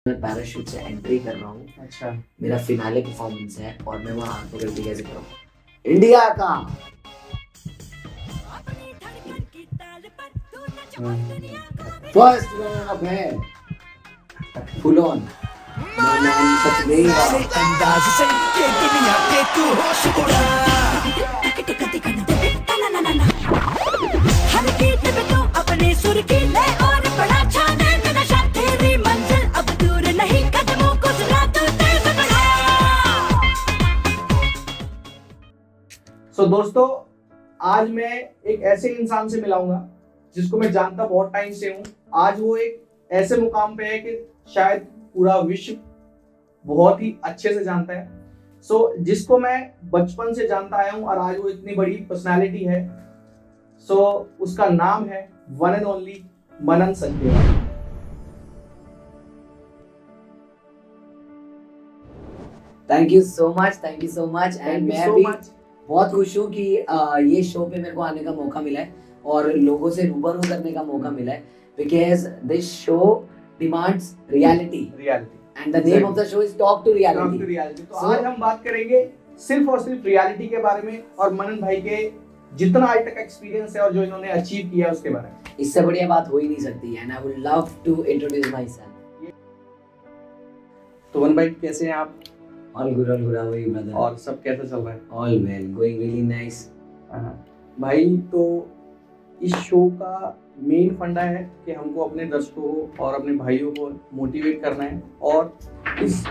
मैं पैराशूट से एंट्री कर रहा हूँ। अच्छा, मेरा फिनाले परफॉर्मेंस है और मैं वहाँ हाथ पकड़ के कैसे करूँ इंडिया का। फर्स्ट रनर अप है फुल ऑन अंदाज से ये दुनिया के तू होश उड़ा हर गीत में तू अपने सुर की ले और बड़ा छाने का नशा तेरी मंजिल अब दूर नहीं कदमों को सुना तू तेज बढ़ा। सो दोस्तों, आज मैं एक ऐसे इंसान से मिलाऊंगा जिसको मैं जानता बहुत टाइम से हूँ। आज वो एक ऐसे मुकाम पे है कि शायद पूरा विश्व बहुत ही अच्छे से जानता है। जिसको मैं बचपन से जानता आया हूँ और आज वो इतनी बड़ी पर्सनालिटी है। उसका नाम है one and only Manan Sachdeva. Thank you so much and मैं भी बहुत खुश हूँ कि ये शो पे मेरे को आने का मौका मिला है और लोगों से रूबरू करने का मौका मिला है, because this show demands reality and the name of the show is talk to reality. तो आज हम बात करेंगे सिर्फ और सिर्फ रियलिटी के बारे में और मनन भाई के जितना आज तक एक्सपीरियंस है और जो इन्होंने अचीव किया उसके बारे में। इससे बढ़िया बात हो ही नहीं सकती and I would love to introduce myself. तो वन भाई, कैसे हैं आप? All good how are you brother? और सब कैसा चल रहा है? All well, going really nice. भाई, तो इस शो का मेन फंडा है कि हमको अपने दर्शकों को और अपने भाइयों को मोटिवेट करना है और इस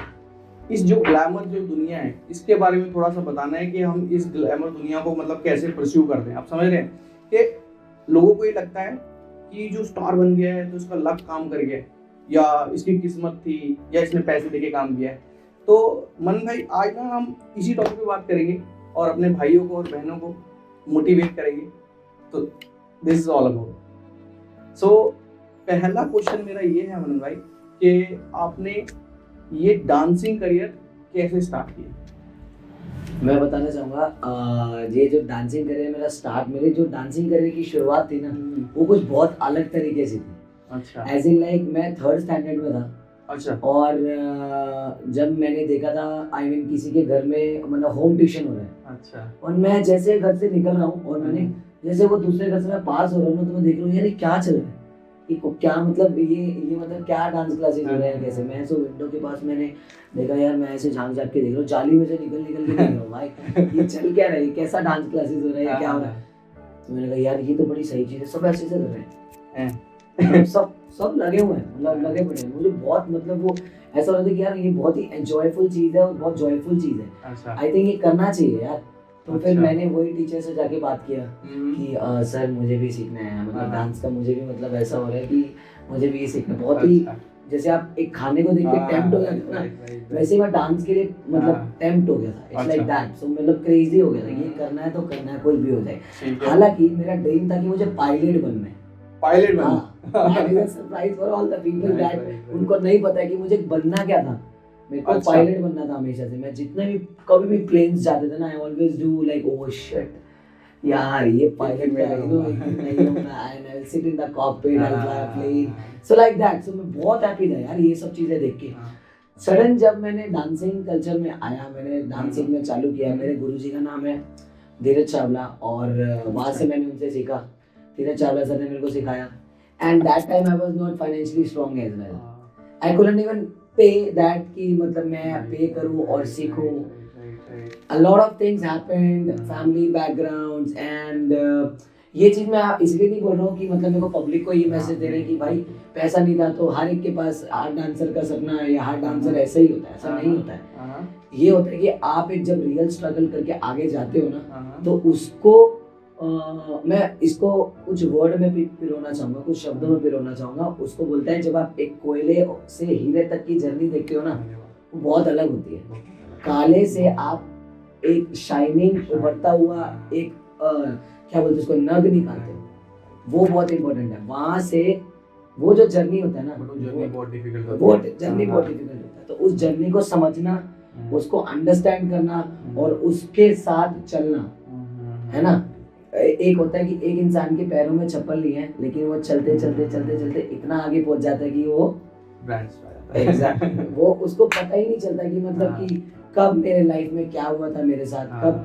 जो ग्लैमर जो दुनिया है इसके बारे में थोड़ा सा बताना है कि हम इस ग्लैमर दुनिया को मतलब कैसे परस्यू करते हैं। आप समझ रहे हैं कि लोगों को ये लगता है कि जो स्टार बन गया है तो उसका लक काम कर गया या इसकी किस्मत थी या इसने पैसे देके काम किया है। तो मनन भाई, आज ना हम इसी टॉपिक पे बात करेंगे और अपने भाइयों को और बहनों को मोटिवेट करेंगे। तो दिस इज ऑल अबाउट। पहला क्वेश्चन मेरा ये है मनन भाई कि आपने ये डांसिंग करियर कैसे स्टार्ट किया? मैं बताना चाहूँगा ये जो डांसिंग करियर मेरा स्टार्ट, मेरी जो डांसिंग करियर की शुरुआत थी ना वो कुछ बहुत अलग तरीके से थी। अच्छा। एज इन लाइक मैं 3rd स्टैंडर्ड में था। अच्छा। और जब मैंने देखा था आई मीन किसी के घर में मतलब होम ट्यूशन हो रहा है। अच्छा। और मैं जैसे घर से निकल रहा हूँ और मैंने जैसे वो दूसरे घर से मैं पास हो रहा हूँ ना तो मैं देख रहा हूँ यार ये क्या चल रहा है, क्या मतलब ये मतलब क्या डांस क्लासेस हो रहे हैं कैसे। मैं ऐसे विंडो के पास मैंने देखा यार, मैं ऐसे झांक झांक के देख रहा हूँ, जाली में से निकल के देख रहा हूँ भाई ये चल क्या रहा है, कैसा डांस क्लासेस हो रहा है, क्या हो रहा है। तो मैंने कहा यार ये तो बड़ी सही चीज है, सब ऐसे से कर रहे हैं सब लगे हुए हैं, मतलब लगे पड़े हैं। मुझे बहुत मतलब वो ऐसा लगता है कि यार ये बहुत ही एंजॉयफुल चीज है और बहुत जॉयफुल चीज है। आई थिंक ये करना चाहिए यार। तो फिर मैंने वही टीचर से जाके बात किया कि सर मुझे भी सीखना है, मतलब डांस का मुझे भी मतलब ऐसा हो रहा है कि मुझे भी ये सीखना बहुत ही जैसे आप एक खाने को देख के टेम्प्ट हो जाते हैं ना, वैसे मैं डांस के लिए मतलब टेम्प्ट हो गया था। It's like that. सो मतलब क्रेजी हो गया था, ये करना है तो करना है, कोई भी हो जाए। हालांकि मेरा ड्रीम था कि मुझे पायलट बनना है। पायलट बनना। Surprise for all the people that उनको नहीं पता कि मुझे बनना क्या था। मेरे को पायलट बनना था हमेशा से। मैं जितने भी कभी भी प्लेन्स जाते थे ना, I always do like oh shit यार ये पायलट में नहीं होना, I will sit in the cockpit, I will fly a plane, so like that. So मैं बहुत हैप्पी था यार ये सब चीजें देख के। सडन जब मैंने डांसिंग कल्चर में आया, मैंने डांसिंग में चालू किया। मेरे गुरुजी का नाम है धीरज चावला और वहाँ से मैंने उनसे सीखा। धीरज चावला सर ने मेरे को सिखाया and that time I was not financially strong as well. I couldn't even pay that कि मतलब मैं पे करूं और सीखूं। A lot of things happened, family backgrounds and ये चीज मैं इसलिए नहीं बोल रहा हूँ कि मतलब मेरे को पब्लिक को ये मैसेज दे रहे हैं कि भाई पैसा नहीं था तो हर एक के पास हार्ड डांसर का सपना है या हार्ड डांसर ऐसा ही होता है। ऐसा नहीं होता है। ये होता है कि आप एक जब रियल स्ट्रगल करके आगे जाते हो ना तो उसको मैं इसको कुछ वर्ड में पिरोना चाहूँगा, कुछ शब्दों में पिरोना चाहूँगा। उसको बोलते हैं जब आप एक कोयले से हीरे तक की जर्नी देखते हो ना वो बहुत अलग होती है। काले से आप एक शाइनिंग उभरता हुआ एक क्या बोलते हैं उसको नग निकालते हो, वो बहुत इंपॉर्टेंट है। वहाँ से वो जो जर्नी होता है ना वो जर्नी बहुत डिफिकल्ट होता है। तो उस जर्नी को समझना, उसको अंडरस्टैंड करना और उसके साथ चलना है ना। एक होता है कि एक इंसान के पैरों में चप्पल नहीं है लेकिन वो चलते चलते चलते चलते इतना आगे पहुंच जाता है कि वो एग्जैक्टली वो उसको पता ही नहीं चलता कि मतलब हाँ। कि कब मेरे लाइफ में क्या हुआ था मेरे साथ, हाँ। कब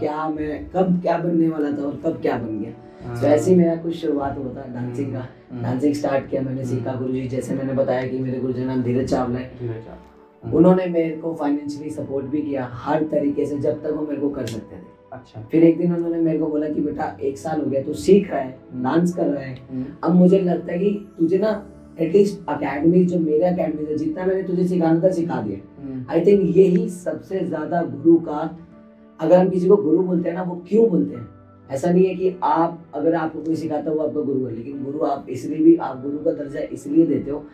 क्या बनने वाला था और कब क्या बन गया। तो ऐसे ही मेरा कुछ शुरुआत हुआ था डांसिंग का। डांसिंग स्टार्ट किया मैंने, सीखा गुरुजी, जैसे मैंने बताया कि मेरे गुरुजी नाम धीरज चावला है। उन्होंने मेरे को फाइनेंशियली सपोर्ट भी किया हर तरीके से, जब तक वो मेरे को कर सकते थे। अच्छा। फिर एक दिन उन्होंने मेरे को बोला कि बेटा 1 साल हो गया तू सीख रहा है, डांस कर रहा है, अब मुझे लगता है कि तुझे ना एटलीस्ट अकेडमी, जो मेरे अकेडमी से जितना मैंने तुझे सिखाना था सिखा दिया। आई थिंक यही सबसे ज्यादा गुरु का, अगर हम किसी को गुरु बोलते हैं ना, वो क्यों बोलते हैं, ऐसा नहीं है कि आप अगर आपको कोई सिखाता हो वो आपका गुरु है, लेकिन गुरु आप इसलिए भी, आप गुरु का दर्जा इसलिए देते हो,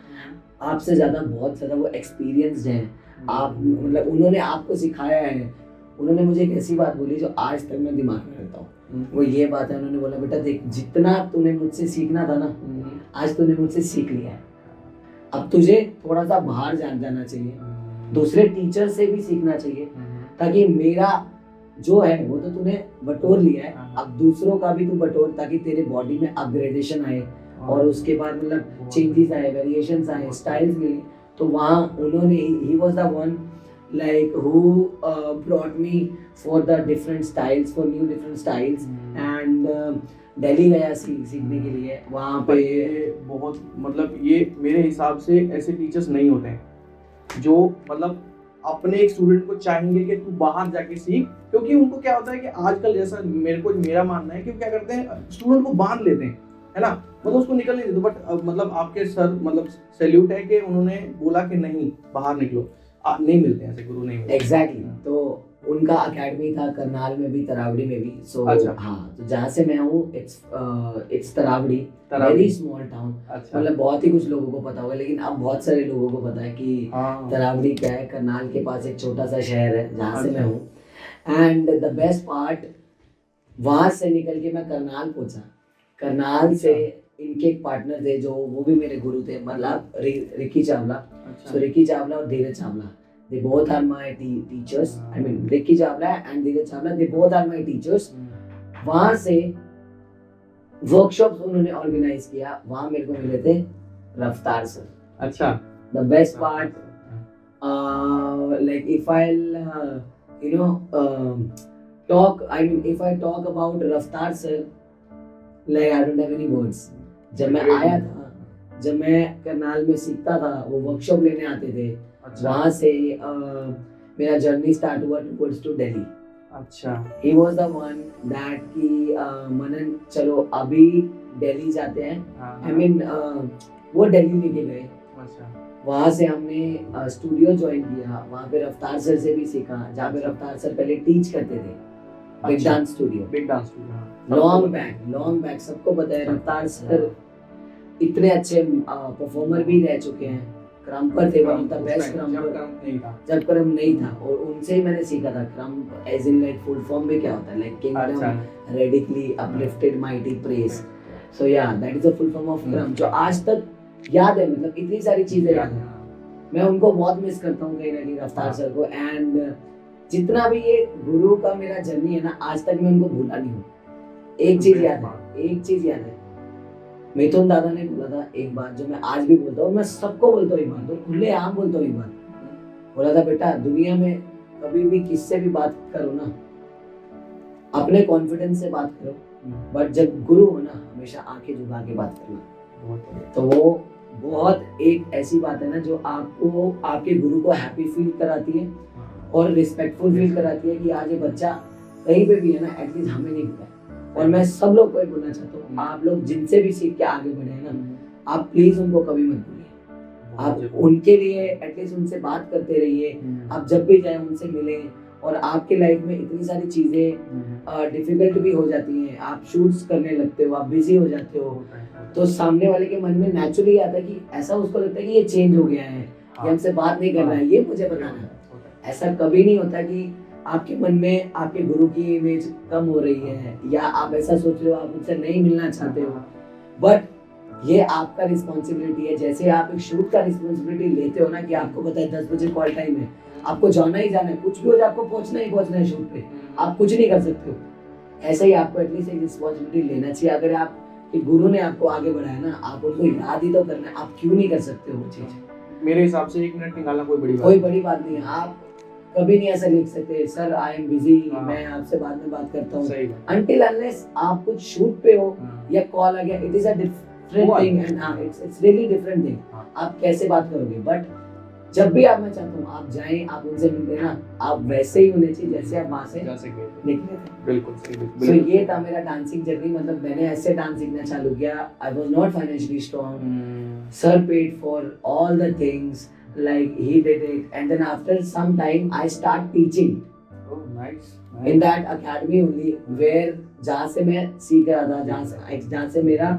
आपसे ज्यादा बहुत ज्यादा वो एक्सपीरियंस्ड हैं, आप मतलब उन्होंने आपको सिखाया है। उन्होंने मुझे एक ऐसी बात बोली जो आज तक मैं दिमाग में रखता हूँ, वो ये बात है, उन्होंने बोला बेटा देख, जितना तूने मुझसे सीखना था ना, आज तूने मुझसे सीख लिया है, अब तुझे थोड़ा सा बाहर जाना चाहिए, दूसरे टीचर से भी सीखना चाहिए, ताकि मेरा जो है वो तो तूने बटोर लिया है, अब दूसरों का भी तू बटोर, ताकि तेरे बॉडी में अपग्रेडेशन आए और उसके बाद मतलब चेंजेस आए, वेरिएशंस आए, स्टाइल्स मिले। तो वहाँ उन्होंने, he was the one like who brought me for the different styles, for new different styles, and Delhi गया सीखने के लिए। वहाँ पे बहुत मतलब ये मेरे हिसाब से ऐसे टीचर्स नहीं होते हैं जो मतलब अपने एक स्टूडेंट को चाहेंगे कि तू बाहर जाके सीख, क्योंकि उनको क्या होता है कि आजकल जैसा मेरा मानना है कि क्या करते हैं, स्टूडेंट को बांध लेते हैं, है ना, मतलब उसको निकल नहीं देते। बट मतलब आपके सर मतलब सैल्यूट है कि उन्होंने बोला कि नहीं बाहर निकलो। नहीं मिलते हैं ऐसे गुरु, नहीं मिलते। एग्जैक्टली तो उनका अकेडमी था करनाल में भी, तरावड़ी में भी। सो अच्छा। हाँ, तो जहाँ से मैं हूँ it's Taraori, very small town. अच्छा। मतलब बहुत ही कुछ लोगों को पता होगा, लेकिन अब बहुत सारे लोगों को पता है कि तरावड़ी क्या है। करनाल के पास एक छोटा सा शहर है जहाँ से मैं हूँ। एंड द बेस्ट पार्ट, वहाँ से निकल के मैं करनाल पहुँचा। करनाल से इनके एक पार्टनर थे जो वो भी मेरे गुरु थे, मतलब Ricky Chawla. So Ricky Chavla और धीरज Chawla, they both are my teachers. I mean Ricky Chavla and Dheeraj Chawla, they both are my teachers. वहाँ से वर्कशॉप्स उन्होंने ऑर्गेनाइज किया, वहाँ मेरे को मिले थे रफ्तार सर। अच्छा। The best part, like if I'll you know talk, I mean if I talk about रफ्तार sir, like I don't have any words. जब मैं आया था, जब मैं करनाल में सीखता था, वो वर्कशॉप लेने आते थे। अच्छा। वहाँ से मेरा जर्नी स्टार्ट हुआ टुवर्ड्स टू दिल्ली। अच्छा। He was the one that कि मनन चलो अभी दिल्ली जाते हैं। I mean वो दिल्ली लेके गए। अच्छा। वहाँ से हमने स्टूडियो ज्वाइन किया, वहाँ पे रफ्तार सर से भी सीखा, जहाँ पे रफ्तार सर पहले टीच करते थे। Big dance studio, long back सबको पता है। रफ्तार सर इतने अच्छे परफॉर्मर भी रह चुके हैं, क्रम्पर थे, वन ऑफ द बेस्ट क्रम्पर जब क्रम नहीं था, और उनसे ही मैंने सीखा था। Krump as in like full form में क्या होता है, like kingdom radically uplifted mighty praise. So yeah that is the full form of krump, जो आज तक याद है, मतलब इतनी सारी चीजें याद है। मैं उनको बहुत मिस करता हूँ कहीं ना कहीं, रफ्तार सर को। एंड जितना भी ये गुरु का मेरा जर्नी है ना, आज तक मैं उनको भूला नहीं हूँ। एक चीज याद है, मिथुन दादा ने बोला था एक बात, जो मैं आज भी बोलता हूँ, मैं सबको बोलता हूँ एक बात, तो खुले आम बोलता हूँ एक बात। बोला था बेटा, दुनिया में कभी भी किससे भी बात करो ना, अपने कॉन्फिडेंस से बात करो, बट जब गुरु हो ना, हमेशा आंखें झुका के बात करना। तो वो बहुत एक ऐसी बात है ना, जो आपको आपके गुरु को हैप्पी फील कराती है और रिस्पेक्टफुल फील कराती है कि आज ये बच्चा कहीं पे भी है ना, एटलीस्ट हमें नहीं पता। और मैं सब लोग को ये बोलना चाहता हूँ, आप लोग जिनसे भी सीख के आगे बढ़े हैं ना, आप प्लीज उनको कभी मत भूलिए। आप उनके लिए एटलीस्ट उनसे बात करते रहिए। आप जब भी जाए उनसे मिलें। और आपके लाइफ में इतनी सारी चीजें डिफिकल्ट भी हो जाती हैं, आप शूट्स करने लगते हो, आप बिजी हो जाते हो, तो सामने वाले के मन में नेचुरली आता है कि ऐसा उसको लगता है कि ये चेंज हो गया है, ये हमसे बात नहीं कर रहा है, ये मुझे बताना है। ऐसा कभी नहीं होता कि आपके मन में आपके गुरु की इमेज कम हो रही है, या आप ऐसा सोच रहे हो आप उनसे नहीं मिलना चाहते हो, बट ये आपका रिस्पॉन्सिबिलिटी है। जैसे आप एक शूट का रिस्पॉन्सिबिलिटी लेते हो ना, कि आपको पता है 10 बजे कॉल टाइम है, आपको जाना ही जाना है, कुछ भी हो जाए आपको पहुंचना है शूट पे, आप कुछ नहीं कर सकते हो। ऐसे ही आपको एटलीस्ट एक रिस्पॉन्सिबिलिटी लेना चाहिए। अगर आप कि गुरु ने आपको आगे बढ़ाया ना, आप उनको याद ही तो करना है, आप क्यों नहीं कर सकते हो वो चीज। मेरे हिसाब से 1 मिनट निकालना कोई बड़ी बात कोई नहीं। बड़ी बात नहीं है। आप कभी नहीं ऐसा लिख सकते सर आई एम बिजी, हाँ। मैं आपसे बाद में बात करता हूँ, सही बात। अनटिल अनलेस आप कुछ शूट पे हो हाँ। या कॉल आ गया, इट इज अ डिफरेंट वो thing and it's really different thing. हाँ। आप कैसे बात करोगे, बट जब भी आप, मैं चाहता हूँ आप जाएं, आप उनसे मिले ना, आप वैसे ही होने चाहिए जैसे आप वहां से जा सके निकले थे। बिल्कुल सही तो बिल्कुल। ये था मेरा डांसिंग जर्नी। मतलब मैंने ऐसे डांस सीखना चालू किया, आई was not financially strong, sir paid for all the things, like he did it, and then after some time I start teaching Oh, nice. in that academy only, where जहाँ से मैं सीख रहा था, जहाँ से मेरा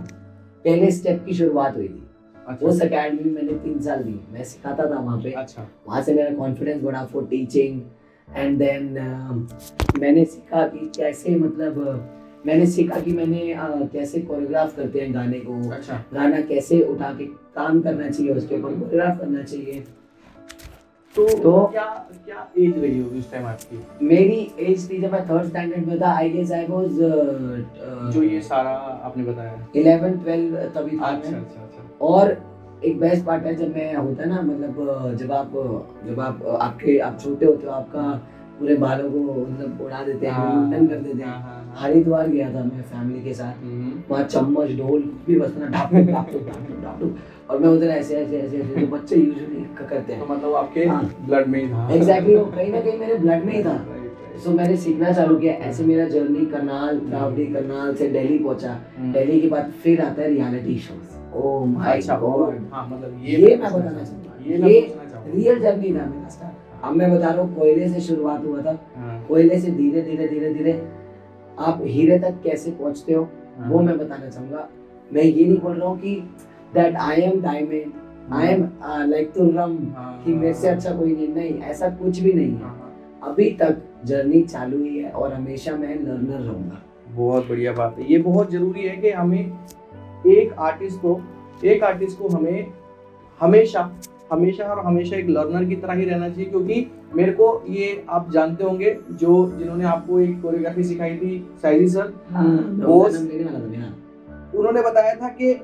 पहले स्टेप की शुरुआत हुई थी, अच्छा उस अकेडमी में मैंने 3 साल दिए, मैं सिखाता था वहाँ पे। अच्छा वहाँ से मेरा कॉन्फिडेंस बढ़ा फॉर टीचिंग, एंड देन मैंने सीखा कि कैसे, मतलब मैंने सीखा कि मैंने कैसे कोरियोग्राफ करते हैं गाने को, अच्छा गाना कैसे उठा के काम करना चाहिए, उसके ऊपर कोरियोग्राफ करना चाहिए। तो क्या क्या एज रही होगी उस टाइम आपकी मेरी एज थी जब मैं 3rd स्टैंडर्ड में था, आई गेस आई वाज जो ये सारा आपने बताया? 11 12 तभी था अच्छा मैं। अच्छा अच्छा और एक बेस्ट पार्ट है, जब मैं होता है ना, मतलब जब आप आपके आप छोटे होते हो, आपका पूरे बालों को मतलब उड़ा देते हैं, मुंडन कर देते हैं। हरिद्वार गया था मैं फैमिली के साथ, वहाँ चम्मच ढोल कुछ भी बजना, डाकू डाकू डाकू डाकू, और मैं उधर ऐसे ऐसे ऐसे ऐसे जो बच्चे यूजुअली करते हैं, तो मतलब आपके हाँ। ब्लड में ही था। एग्जैक्टली, वो कहीं ना कहीं मेरे ब्लड में ही था। Right, right. सो मैंने सीखना चालू किया। ऐसे मेरा जर्नी करनाल, रावड़ी करनाल से दिल्ली पहुंचा। दिल्ली के बाद फिर आता है रियलिटी शोज। ओह माय अच्छा गॉड, हाँ मतलब ये मैं बताना चाहूंगा, ये मैं पूछना चाहूंगा। रियल जर्नी था मेरा स्टार्ट। अब मैं बता रहा हूँ, कोयले से शुरुआत हुआ था, हाँ, कोयले से धीरे धीरे धीरे धीरे आप हीरे तक कैसे पहुंचते हो, हाँ। वो मैं बताना चाहूंगा। मैं ये नहीं बोल रहा हूँ कि that I am diamond, I am like तुर्रम, कि मेरे से अच्छा कोई नहीं, ऐसा कुछ भी नहीं है। हाँ, अभी तक जर्नी चालू ही है और हमेशा मैं लर्नर रहूंगा। बहुत बढ़िया बात है। ये बहुत जरूरी है कि हमें एक आर्टिस्ट को हमें हमेशा हमेशा और हमेशा एक लर्नर की तरह ही रहना चाहिए, क्योंकि मेरे को ये आप जानते होंगे जिन्होंने आपको एक कोरियोग्राफी सिखाई थी, साइजी सर, उन्होंने बताया था कि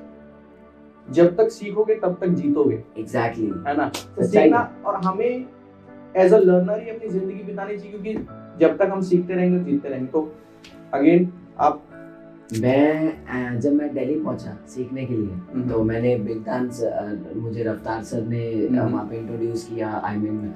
जब तक सीखोगे तब तक जीतोगे। एग्जैक्टली, है ना? तो सीखना, और हमें एज अ लर्नर ही अपनी जिंदगी बितानी चाहिए, क्योंकि जब तक हम सीखते रहेंगे जीतते रहेंगे। तो अगेन आप जब मैं दिल्ली पहुंचा सीखने के लिए, तो मैंने बिग डांस, मुझे रफ्तार सर ने वहाँ पे इंट्रोड्यूस किया, आई मीन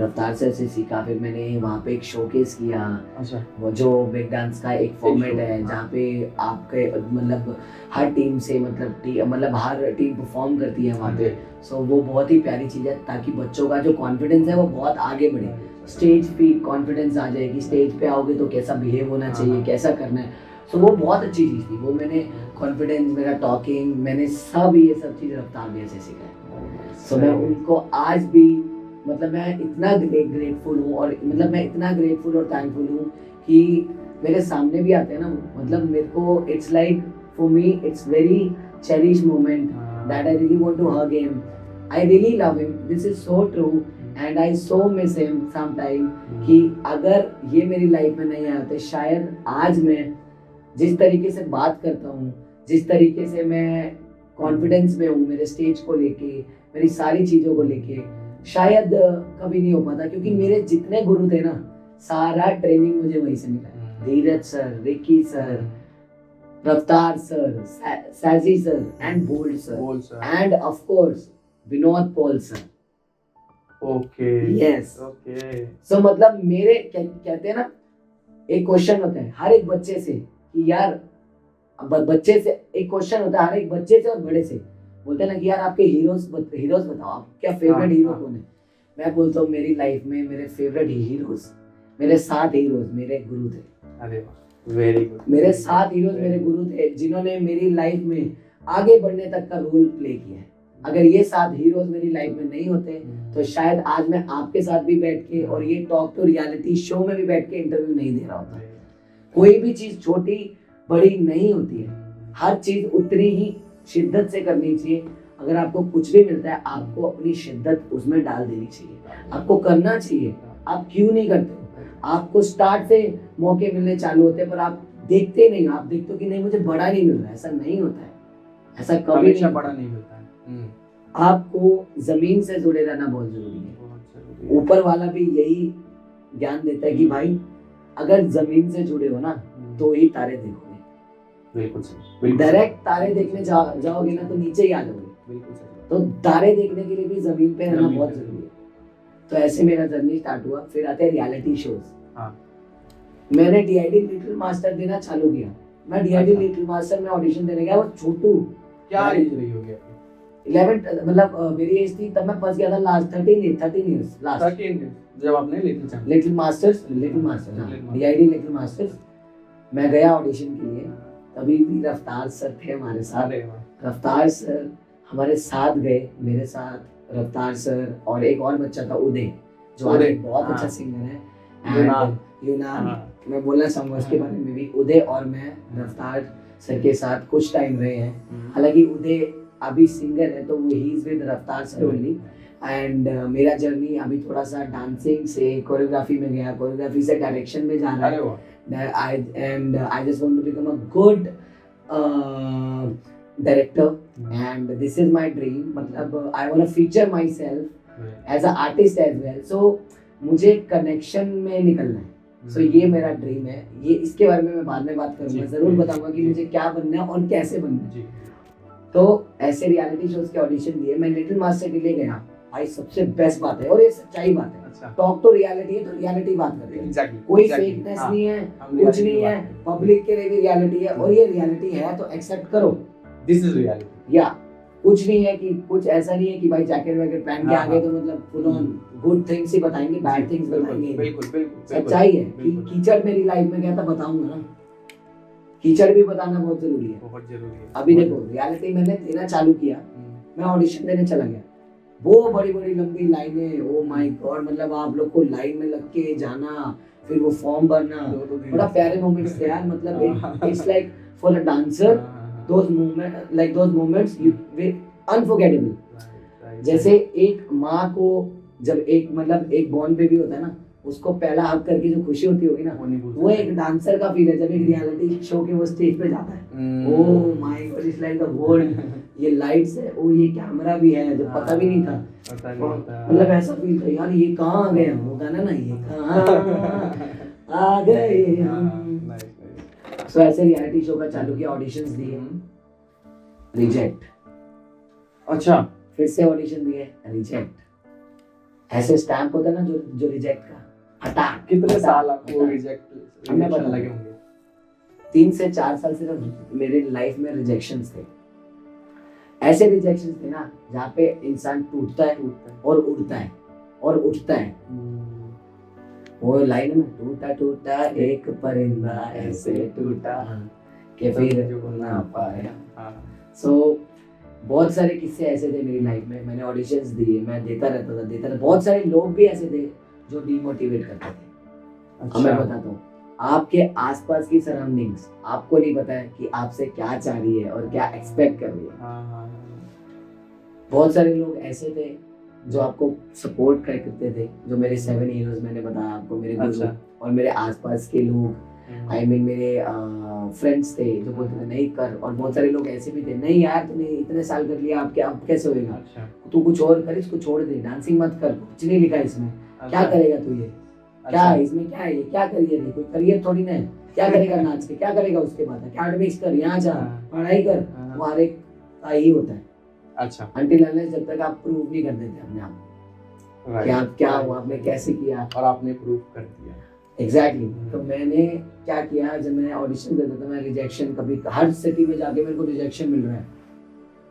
रफ्तार सर से सीखा। फिर मैंने वहाँ पे एक शोकेस किया, अच्छा वो जो बिग डांस का एक फॉर्मेट है, जहाँ पे आपके मतलब हर टीम से मतलब हर टीम परफॉर्म करती है वहाँ पे। सो वो बहुत ही प्यारी चीज़ है, ताकि बच्चों का जो कॉन्फिडेंस है वो बहुत आगे बढ़े। स्टेज पे कॉन्फिडेंस आ जाए कि स्टेज पे आओगे तो कैसा बिहेव होना चाहिए, कैसा करना है। सो वो बहुत अच्छी चीज़ थी। वो मैंने कॉन्फिडेंस, मेरा टॉकिंग, मैंने सब ये सब चीज़ रफ्तार भैया से सीखा है। सो मैं उनको आज भी, मतलब मैं इतना ग्रेटफुल हूँ, और मतलब मैं इतना ग्रेटफुल और थैंकफुल हूँ कि मेरे सामने भी आते हैं ना, मतलब मेरे को it's like for me it's very cherish moment that I really want to hug him, I really love him, this is so true, and I so miss him some time. कि अगर ये मेरी लाइफ में नहीं आए होते, शायद आज मैं जिस तरीके से बात करता हूँ, जिस तरीके से मैं कॉन्फिडेंस में हूँ मेरे स्टेज को लेके, मेरी सारी चीज़ों को लेके, शायद कभी नहीं हो पाता। क्योंकि मेरे जितने गुरु थे ना, सारा ट्रेनिंग मुझे वहीं से मिला है। Dheeraj sir, Ricky sir, Raftaar sir, Saji sir, and bold sir, and of course Vinod Paul sir. Okay yes, okay. So मतलब मेरे कहते हैं ना, एक क्वेश्चन होता है हर एक बच्चे से कि यार, बच्चे से एक क्वेश्चन होता है हर एक बच्चे से और बड़े से, बोलते हैं ना कि यार आपके हीरोज बताओ, आप क्या फेवरेट हीरो कौन है। मैं बोलता हूँ मेरी लाइफ में मेरे फेवरेट हीरोज, मेरे 7 हीरोज मेरे गुरु थे। अरे वेरी गुड। मेरे 7 हीरोज मेरे गुरु थे, जिन्होंने मेरी लाइफ में आगे बढ़ने तक का रोल प्ले किया है। अगर ये 7 हीरोज मेरी लाइफ में नहीं होते तो शायद आज मैं आपके साथ भी बैठ के और ये टॉक टू रियलिटी शो में भी बैठ के इंटरव्यू नहीं दे रहा होता। कोई भी चीज छोटी बड़ी नहीं होती है, हर चीज उतनी ही शिद्दत से करनी चाहिए। अगर आपको कुछ भी मिलता है, आपको अपनी शिद्दत उसमें डाल देनी चाहिए, आपको करना चाहिए। आप क्यों नहीं करते? आपको स्टार्ट से मौके मिलने चालू होते हैं, पर आप देखते नहीं, आप देखते हो कि नहीं मुझे बड़ा नहीं मिल रहा है। ऐसा नहीं होता है, ऐसा कभी नहीं बड़ा नहीं मिलता है। आपको जमीन से जुड़े रहना बहुत जरूरी है। बहुत जरूरी है। ऊपर वाला भी यही ज्ञान देता है कि भाई अगर जमीन से जुड़े हो ना तो ही तारे देखोगे। बिल्कुल सही, बिल्कुल डायरेक्ट तारे देखने जाओगे ना तो नीचे ही आ जाओगे। बिल्कुल सही। तो तारे देखने के लिए भी जमीन पे रहना जमीन बहुत पे। जरूरी है। तो ऐसे मेरा जर्नी स्टार्ट हुआ। फिर आते हैं रियलिटी शोज। हाँ। मैंने डीआईडी लिटिल मास्टर देना चालू किया। मैं डीआईडी अच्छा। लिटिल मास्टर में ऑडिशन देने गया। वो छोटू क्या भाई। एज रही होगी आपकी? 11 मतलब मेरी एज थी तब मैं फंस गया था लास्ट 13 इयर्स लास्ट 13 जब आपने little little masters DID little masters मैं गया ऑडिशन के लिए। तभी भी रफ्तार सर थे हमारे साथ। अरे वाह। रफ्तार सर हमारे साथ गए, मेरे साथ रफ्तार सर और एक और बच्चा था उदय, जो आज उदय, एक बहुत हाँ। अच्छा सिंगर है। यूनान। यूनान हाँ। मैं बोलना चाहूंगा उसके बारे में भी। उदय और मैं रफ्तार सर के साथ कुछ टाइम रहे हैं। हालांकि उदय अभी सिंगर है तो वो ही इज विद रफ्तार सर ओनली। एंड मेरा जर्नी अभी थोड़ा सा डांसिंग से कोरियोग्राफी में गया, कोरियोग्राफी से डायरेक्शन में जा रहा अरे है। वाह। I just want to become a good director and this is my dream। मतलब I want to feature myself as an artist as well। So मुझे कनेक्शन में निकलना है। So ये मेरा ड्रीम है। ये इसके बारे में मैं बाद में बात करूंगा, जी, जरूर जी, बताऊंगा कि जी। मुझे क्या बनना है और कैसे बनना है। जी। तो ऐसे रियलिटी शोज के ऑडिशन दिए। मैं लिटिल मास्टर के लिए गया भाई। सबसे बेस्ट बात है और ये सच्चाई बात है। अच्छा। टॉक तो रियलिटी है तो रियलिटी बात करते हैं। एग्जैक्टली। कोई फेकनेस नहीं है, कुछ नहीं है। पब्लिक के लिए भी रियलिटी है और ये रियलिटी है तो एक्सेप्ट करो। This is reality. या कुछ नहीं है कि कुछ ऐसा नहीं है कि भाई जैकेट वैकेट पहन के हाँ, आ गए तो मतलब फुल ऑन गुड थिंग्स ही बताएंगे, बैड थिंग्स बताएंगे। बिल्कुल बिल्कुल। सच्चाई है कि बिल्कुल। कीचड़ मेरी लाइफ में गया था, बताऊंगा ना। कीचड़ भी बताना बहुत जरूरी है। बहुत जरूरी है। अभी देखो रियलिटी मैंने देना चालू किया, मैं ऑडिशन देने चला गया। वो बड़ी बड़ी लंबी लाइनें, ओ माय गॉड, मतलब आप लोग को लाइन में लग के जाना, फिर वो फॉर्म भरना, बड़ा प्यारे मोमेंट्स थे यार। मतलब it's like for a dancer those moments you unforgettable। जैसे एक माँ को जब एक बॉर्न बेबी होता है ना, उसको पहला हग करके जो खुशी होती होगी ना, वो एक डांसर का फील है जब एक रियलिटी शो के वो स्टेज पे जाता है। Oh my God, it's like the world. ये लाइट्स है, ओ ये कैमरा भी है, जो पता भी नहीं था। मतलब ऐसा फील था यार, ये कहाँ आ गए हम। वो गाना ना, ये कहाँ आ गए हम। सो ऐसे रियलिटी शो का चालू किया, ऑडिशंस दिए, रिजेक्ट। अच्छा। फिर से ऑडिशन दिए, रिजेक्ट। ऐसे स्टैंप होता है ना जो रिजेक्ट का, हटा। कितने साल आपको हटा। रिजेक्ट मैं बता लगे होंगे? 3 से 4 साल से मेरे लाइफ में रिजेक्शंस थे। ऐसे रिजेक्शंस थे ना जहाँ पे इंसान टूटता है और उड़ता है और उठता है। वो लाइन में, टूटा टूटा एक परिंदा ऐसे टूटा कि फिर उड़ ना पाया। सो बहुत सारे किस्से ऐसे थे मेरी लाइफ में। मैंने ऑडिशंस दिए, मैं देता रहता था। बहुत सारे लोग भी ऐसे थे जो डीमोटिवेट करते थे। अब मैं बताता हूँ, आपके आसपास की सराउंडिंग्स आपको नहीं पता है कि आपसे क्या चाह रही है और क्या एक्सपेक्ट कर रही है। बहुत सारे लोग ऐसे थे जो आपको सपोर्ट करते थे, जो मेरे 7 हीरोज मैंने बताया आपको, मेरे गुरु और मेरे आसपास के लोग। आई मीन मेरे फ्रेंड्स थे जो बोलते थे नहीं कर, और बहुत सारे लोग ऐसे भी थे, नहीं यार तूने इतने साल कर लिया, अब कैसे होएगा, तू कुछ और कर, इसको छोड़ दे, डांसिंग मत कर, कुछ नहीं लिखा इसमें, क्या करेगा तू, ये क्या है इसमें, क्या है ये, क्या करियर है, कोई करियर थोड़ी ना है, क्या करेगा नाच के, क्या करेगा उसके बाद, अकेडमिक्स कर, यहाँ जा, पढ़ाई कर, वो हर एक का ही होता है। अच्छा। अंटिल अनलेस जब तक आप प्रूव नहीं कर देते अपने आप कि आप क्या हो, आपने कैसे किया, और आपने प्रूव कर दिया। एग्जैक्टली। तो मैंने क्या किया, जब मैं ऑडिशन देता था मैं रिजेक्शन, कभी हर सिटी में जाके मेरे को रिजेक्शन मिल रहा है,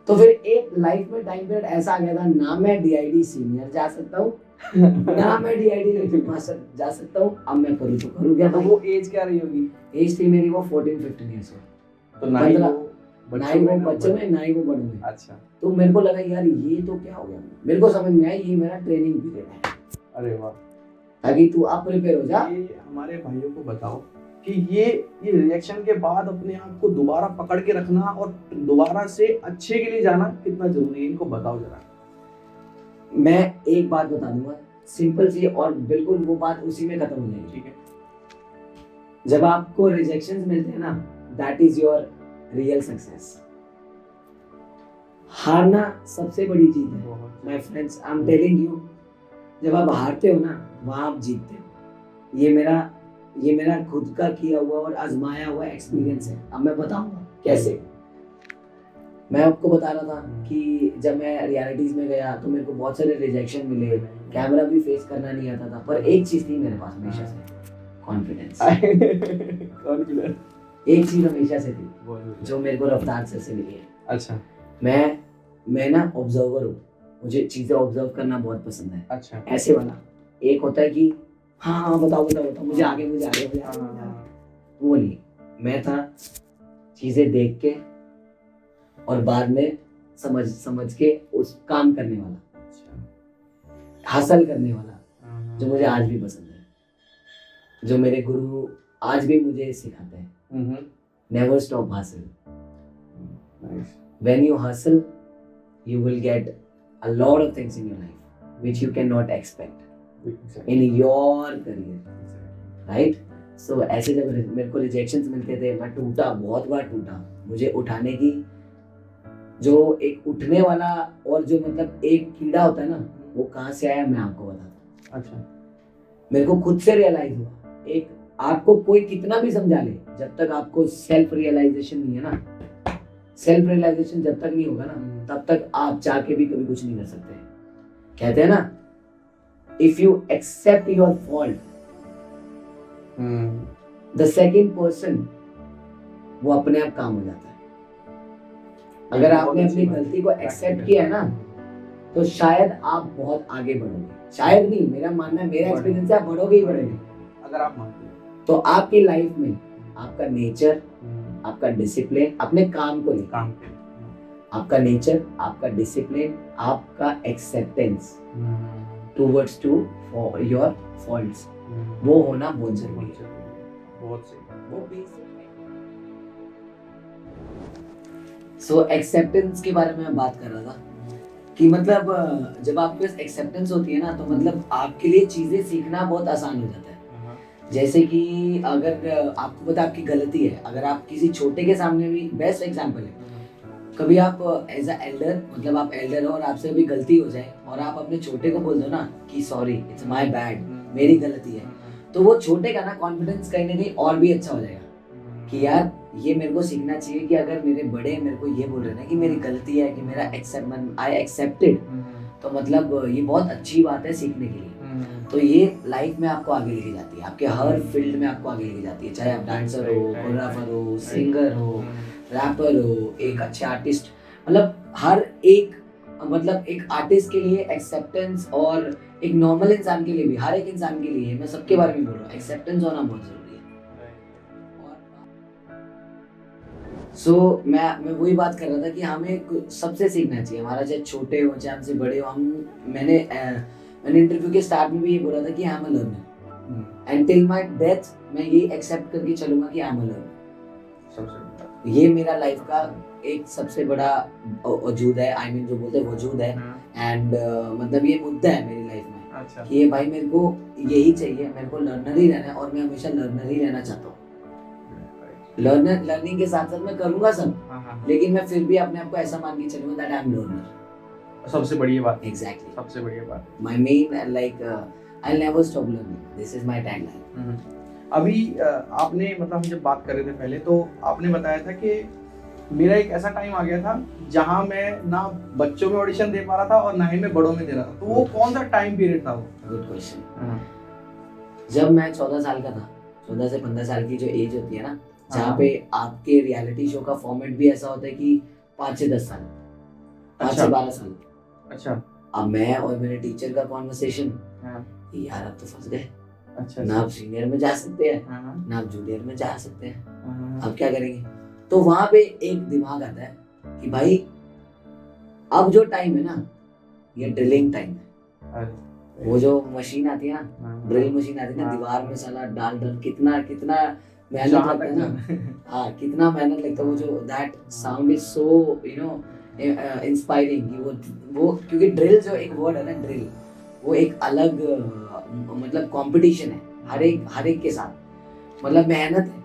तो फिर एक लाइफ में टाइम पीरियड ऐसा आ गया था, ना मैं डीआईडी सीनियर जा सकता हूँ ना मैं डीआईडी लिटिल मास्टर जा सकता हूँ, अब मैं करूँ तो करूँ क्या। तो वो एज क्या रही होगी? एज थी मेरी वो 14-15 ईयर्स की। तो ना ही वो बच्चे में ना ही वो बड़े में। अच्छा। तो मेरे को लगा यार ये तो क्या हो गया, मेरे को समझ में आया ये मेरा ट्रेनिंग पीरियड है। अरे वाह। ताकि तू आप प्रिपेयर हो जा। ये हमारे भाइयों को बताओ कि ये रिएक्शन के बाद अपने आप को दोबारा पकड़ के रखना और दोबारा से अच्छे के लिए जाना कितना जरूरी है, इनको बताओ जरा। मैं एक बात बता दूंगा सिंपल सी, और बिल्कुल वो बात उसी में खत्म हो जाएगी। ठीक है। जब आपको रिजेक्शंस मिलते हैं ना, that is your real success. हारना सबसे बड़ी चीज है बहुत my friends, I am telling you. जब आप हारते हो ना, वहां आप जीतते हो। ये मेरा खुद का किया हुआ और आजमाया हुआ एक्सपीरियंस है। अब मैं बताऊंगा कैसे। मैं आपको बता रहा था कि जब मैं रियलिटीज में गया तो मेरे को बहुत सारे रिजेक्शन मिले, कैमरा भी फेस करना नहीं आता था, पर एक चीज थी मेरे पास हमेशा से, कॉन्फिडेंस। कॉन्फिडेंस एक चीज हमेशा से थी बहुत जो मेरे को रफ्तार सर से मिली है। अच्छा मैं ना ऑब्जर्वर हूँ, मुझे चीजें ऑब्जर्व करना बहुत पसंद है। अच्छा ऐसे वाला एक होता है कि हाँ हाँ बताओ मुझे आगे वो नहीं। मैं था चीजें देख के और बाद में समझ के उस काम करने वाला, हासिल करने वाला, जो मुझे आज भी पसंद है, जो मेरे गुरु आज भी मुझे सिखाते हैं। नेवर स्टॉप हासिल। When you hustle, you will get a lot of things in your life which you cannot expect in your career, right? So ऐसे जब मेरे को रिजेक्शंस मिलते थे, मैं टूटा, बहुत बार टूटा। मुझे उठाने की जो एक उठने वाला और जो मतलब एक कीड़ा होता है ना, वो कहाँ से आया मैं आपको बताता हूँ। अच्छा मेरे को खुद से रियलाइज हुआ। एक आपको कोई कितना भी समझा ले, जब तक आपको सेल्फ रियलाइजेशन नहीं है ना, सेल्फ रियलाइजेशन जब तक नहीं होगा ना, तब तक आप चाह के भी कभी कुछ नहीं कर सकते। कहते हैं ना, if you accept your fault, the second person वो अपने आप काम हो जाता है। अगर आपने अपनी गलती को एक्सेप्ट किया है ना, तो शायद आप बहुत आगे बढ़ोगे। शायद नहीं, मेरा मानना है, मेरा एक्सपीरियंस है, आप बढ़ोगे ही बढ़ोगे। अगर आप मानते हो तो आपकी लाइफ में आपका नेचर, आपका डिसिप्लिन, अपने काम को लेकर काम आपका नेचर, आपका डिसिप्लिन, आपका acceptance towards to for your faults, वो होना बहुत जरूरी है। बहुत सही। वो बेसिक है। सो एक्सेप्टेंस के बारे में मैं बात कर रहा था कि मतलब जब आपके पास एक्सेप्टेंस होती है ना, तो मतलब आपके लिए चीजें सीखना बहुत आसान हो जाता है। जैसे कि अगर आपको पता आपकी गलती है, अगर आप किसी छोटे के सामने भी, बेस्ट एग्जांपल है, कभी आप एज अ एल्डर, मतलब आप एल्डर हो और आपसे भी गलती हो जाए और आप अपने छोटे को बोल दो ना कि सॉरी, इट्स माय बैड, मेरी गलती है, तो वो छोटे का ना कॉन्फिडेंस कहीं ना कहीं और भी अच्छा हो जाएगा कि यार ये मेरे को सीखना चाहिए कि अगर मेरे बड़े मेरे को ये बोल रहे हैं ना कि मेरी गलती है, कि मेरा आई एक्सेप्टेड, तो मतलब ये बहुत अच्छी बात है सीखने के लिए। तो ये लाइफ में आपको आगे लेके जाती है, आपके हर फील्ड में आपको आगे लेके जाती है, चाहे आप डांसर हो, कोरियोग्राफर हो, सिंगर हो, रैपर हो, एक अच्छे आर्टिस्ट, मतलब हर एक, मतलब एक आर्टिस्ट के लिए एक्सेप्टेंस, और एक नॉर्मल इंसान के लिए भी, हर एक इंसान के लिए, मैं सबके बारे में बोल रहा हूँ, एक्सेप्टेंस होना बहुत जरूरी है। सो मैं वही बात कर रहा था कि हमें सबसे सीखना चाहिए, हमारा चाहे छोटे हो चाहे हमसे बड़े हो। मैंने इंटरव्यू के स्टार्ट में भी ये बोला था कि I am a learner, and till my death मैं ये एक्सेप्ट करके चलूंगा कि आई एम अ लर्नर। ये मेरा लाइफ का एक सबसे बड़ा वजूद है, आई मीन जो बोलते हैं वजूद है, एंड मतलब ये मुद्दा है मेरी लाइफ में। अच्छा। कि ये भाई मेरे को यही चाहिए, मेरे को लर्नर ही रहना है और मैं हमेशा लर्नर ही रहना चाहता हूँ। लर्निंग के साथ साथ मैं करूंगा सब, लेकिन मैं फिर भी अपने आप को ऐसा मान के चलूंगा दैट आई एम लर्नर। सबसे बढ़िया बात, एग्जैक्टली सबसे बढ़िया बात। My main like I will never stop learning, this is my tagline. अभी आपने मतलब हम जब बात कर रहे थे पहले, तो आपने बताया था कि मेरा एक ऐसा टाइम आ गया था जहां मैं ना बच्चों में ऑडिशन दे पा रहा था और ना ही मैं बड़ों में दे रहा था, तो वो कौन सा टाइम पीरियड था वो? Good question. जब मैं 14 साल का था, 14 से 15 साल की जो एज होती है ना, जहाँ पे आपके रियलिटी शो का फॉर्मेट भी ऐसा होता है कि 5 से 10 साल, 5 से 12 साल। अच्छा। अब मैं और मेरे टीचर का कॉन्वर्सेशन, यार अब तो फंस गए। अच्छा। ना आप सीनियर में जा सकते हैं, ना आप जूनियर में जा सकते हैं, अब क्या करेंगे? तो वहां पे एक दिमाग आता है कि भाई अब जो टाइम है ना, ये ड्रिलिंग टाइम है। वो जो मशीन आती है ना, ड्रिल मशीन आती है ना, दीवार में साला डाल कितना मेहनत लगता है ना, हाँ कितना मेहनत लगता है। वो जो that sound is so you know inspiring. वो क्योंकि ड्रिल जो एक वर्ड है ना, ड्रिल, वो एक अलग मतलब कंपटीशन है हर एक के साथ, मतलब मेहनत है।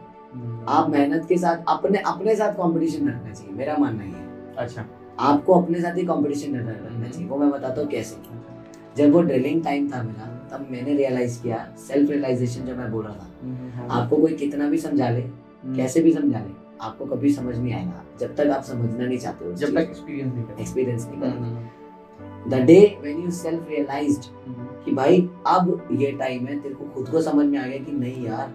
आप मेहनत के साथ अपने साथ कंपटीशन रखना चाहिए, मेरा मानना ये है। अच्छा। आपको अपने साथ ही कंपटीशन रखना चाहिए। वो मैं बताता हूँ कैसे। जब वो ड्रिलिंग टाइम था मेरा, तब मैंने रियलाइज किया, सेल्फ रियलाइजेशन जो मैं बोल रहा था, आपको कोई कितना भी समझा ले, कैसे भी समझा ले, आपको कभी समझ नहीं आएगा जब तक आप समझना नहीं चाहते हो, जब तक एक्सपीरियंस नहीं करोगे। The day when you self realized कि भाई अब ये टाइम है, तेरे को खुद को समझ में आ गया कि नहीं यार,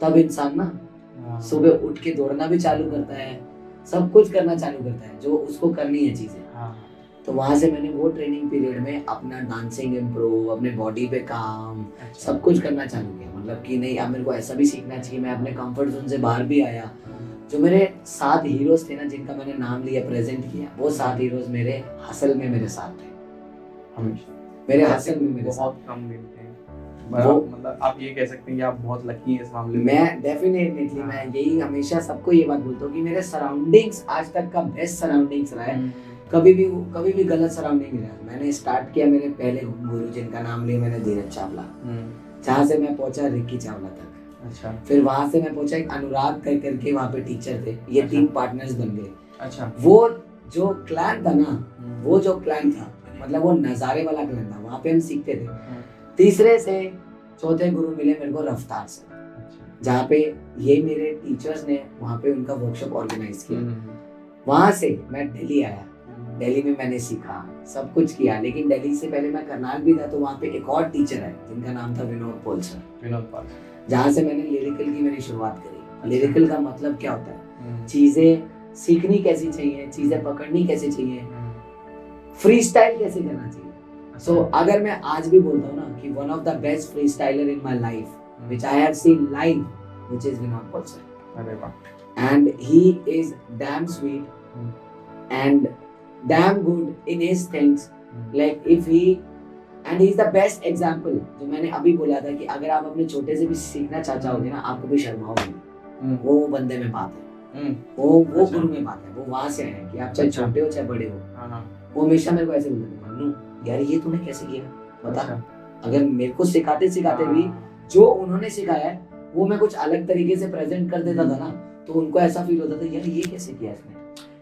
तब इंसान ना सुबह उठ के दौड़ना भी चालू करता है, सब कुछ करना चालू करता है जो उसको करनी है चीजें। तो वहां से मैंने वो ट्रेनिंग पीरियड में अपना डांसिंग इम्प्रूव, अपने बॉडी पे काम, सब कुछ करना चालू किया। मतलब कि नहीं, अब मेरे को ऐसा भी सीखना चाहिए। मैं अपने कंफर्ट जोन से बाहर भी आया। जो मेरे 7 हीरोज थे ना, जिनका मैंने नाम लिया, प्रेजेंट किया, वो 7 हीरोज मेरे हसल में मेरे साथ थे हमेशा। मेरे हसल में मेरे बहुत कम मिलते हैं। मतलब आप ये कह सकते हैं कि आप बहुत लकी हैं इस मामले में। मैं डेफिनेटली मैं यही हमेशा सबको ये बात बोलता हूँ कि मेरे सराउंडिंग्स आज तक का बेस्ट सराउंडिंग्स रहा है। कभी भी गलत सराउंडिंग नहीं रहा। मैंने स्टार्ट किया मेरे पहले गुरु, जिनका नाम लिया मैंने, धीरज चावला, जहाँ से मैं पहुंचा रिकी चावला तक। अच्छा। फिर वहां से मैं पहुंचा एक अनुराग करके, वहाँ पे टीचर थे। ये 3 पार्टनर्स बन गए। अच्छा। वो जो क्लैन था ना, वो जो क्लैन था, मतलब वो नजारे वाला क्लैन था। वहाँ पे हम सीखते थे। तीसरे से चौथे गुरु मिले मेरे को रफ्तार से, जहाँ पे ये मेरे टीचर्स ने वहाँ पे उनका वर्कशॉप ऑर्गेनाइज किया। वहाँ से मैं दिल्ली आया। दिल्ली में मैंने सीखा, सब कुछ किया। लेकिन दिल्ली से पहले मैं करनाल भी था, तो वहाँ पे एक और टीचर है जिनका नाम था विनोद पॉल सर, जहाँ से मैंने लिरिकल की मेरी शुरुआत करी। लिरिकल का मतलब क्या होता है, चीजें सीखनी कैसी चाहिए, चीजें पकड़नी कैसे चाहिए, फ्री स्टाइल कैसे करना चाहिए। सो अगर मैं आज भी बोलता हूँ ना कि one of the best free styler in my life which I have seen live, which is Vinod Paul sir. अरे वाह. And he is damn sweet and damn good in his things. Like if he and he is the best example. जो मैंने अभी बोला था कि अगर आप अपने छोटे से भी सीखना चाहोगे ना, आपको भी शर्माओगे। वो बंदे में बात है, वो गुरु में बात है। वो वहाँ से है कि आप चाहे छोटे हो चाहे बड़े हो। वो हमेशा मेरे को ऐसे बोलते थे, मन्नू यार ये तूने कैसे किया बता। अगर मेरे को सिखाते भी जो उन्होंने सिखाया है वो मैं कुछ अलग तरीके से प्रेजेंट कर देता था ना, तो उनको ऐसा फील होता था यार ये कैसे किया इसने,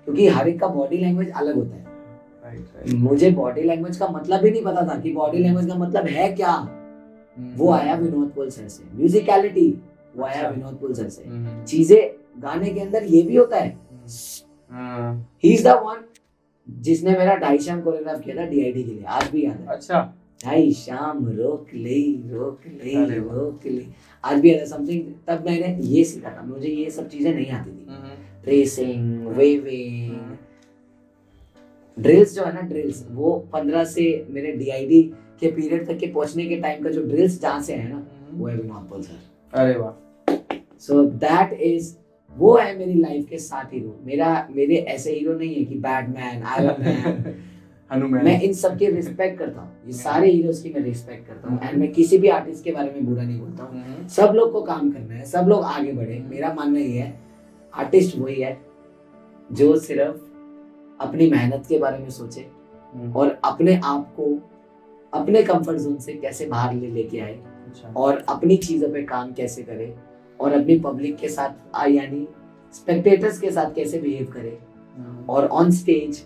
क्योंकि हर एक का बॉडी लैंग्वेज अलग होता है। मुझे बॉडी लैंग्वेज का मतलब भी नहीं पता था कि बॉडी लैंग्वेज का मतलब है क्या। वो आया विनोद पॉल सर से। म्यूजिकलिटी वो आया विनोद पॉल सर से। चीजें गाने के अंदर ये भी होता है। ही इज द वन जिसने मेरा 2.5 शाम कोरियोग्राफ किया था डीआईडी के लिए, आज भी याद है। अच्छा। 2.5 शाम रोक ले आज भी याद है समथिंग। तब मैंने ये सीखा था, मुझे ये सब चीजें नहीं आती थी। ट्रेसिंग, वेविंग, ड्रिल्स जो है ना, ड्रिल्स वो 15 से मेरे डीआईडी के पीरियड तक के पहुंचने के टाइम का जो ड्रिल्स जहाँ से है ना, वो है विनोद पॉल सर। अरे वाह। सो दैट इज, वो है मेरी लाइफ के 7 हीरो। मेरे ऐसे हीरो नहीं है कि बैटमैन, आयरन मैन, हनुमान। मैं इन सब की रिस्पेक्ट करता हूँ। ये सारे हीरोज की मैं रिस्पेक्ट करता हूँ। एंड मैं किसी भी आर्टिस्ट के बारे में बुरा नहीं बोलता हूँ। सब लोग को काम करना है, सब लोग आगे बढ़े। मेरा मानना ये है, आर्टिस्ट वही है जो सिर्फ अपनी मेहनत के बारे में सोचे और अपने आप को अपने कंफर्ट जोन से कैसे बाहर लेके आए, और अपनी चीजों पे काम कैसे करे, और अपनी पब्लिक के साथ यानी स्पेक्टेटर्स के साथ कैसे बिहेव करे, और ऑन स्टेज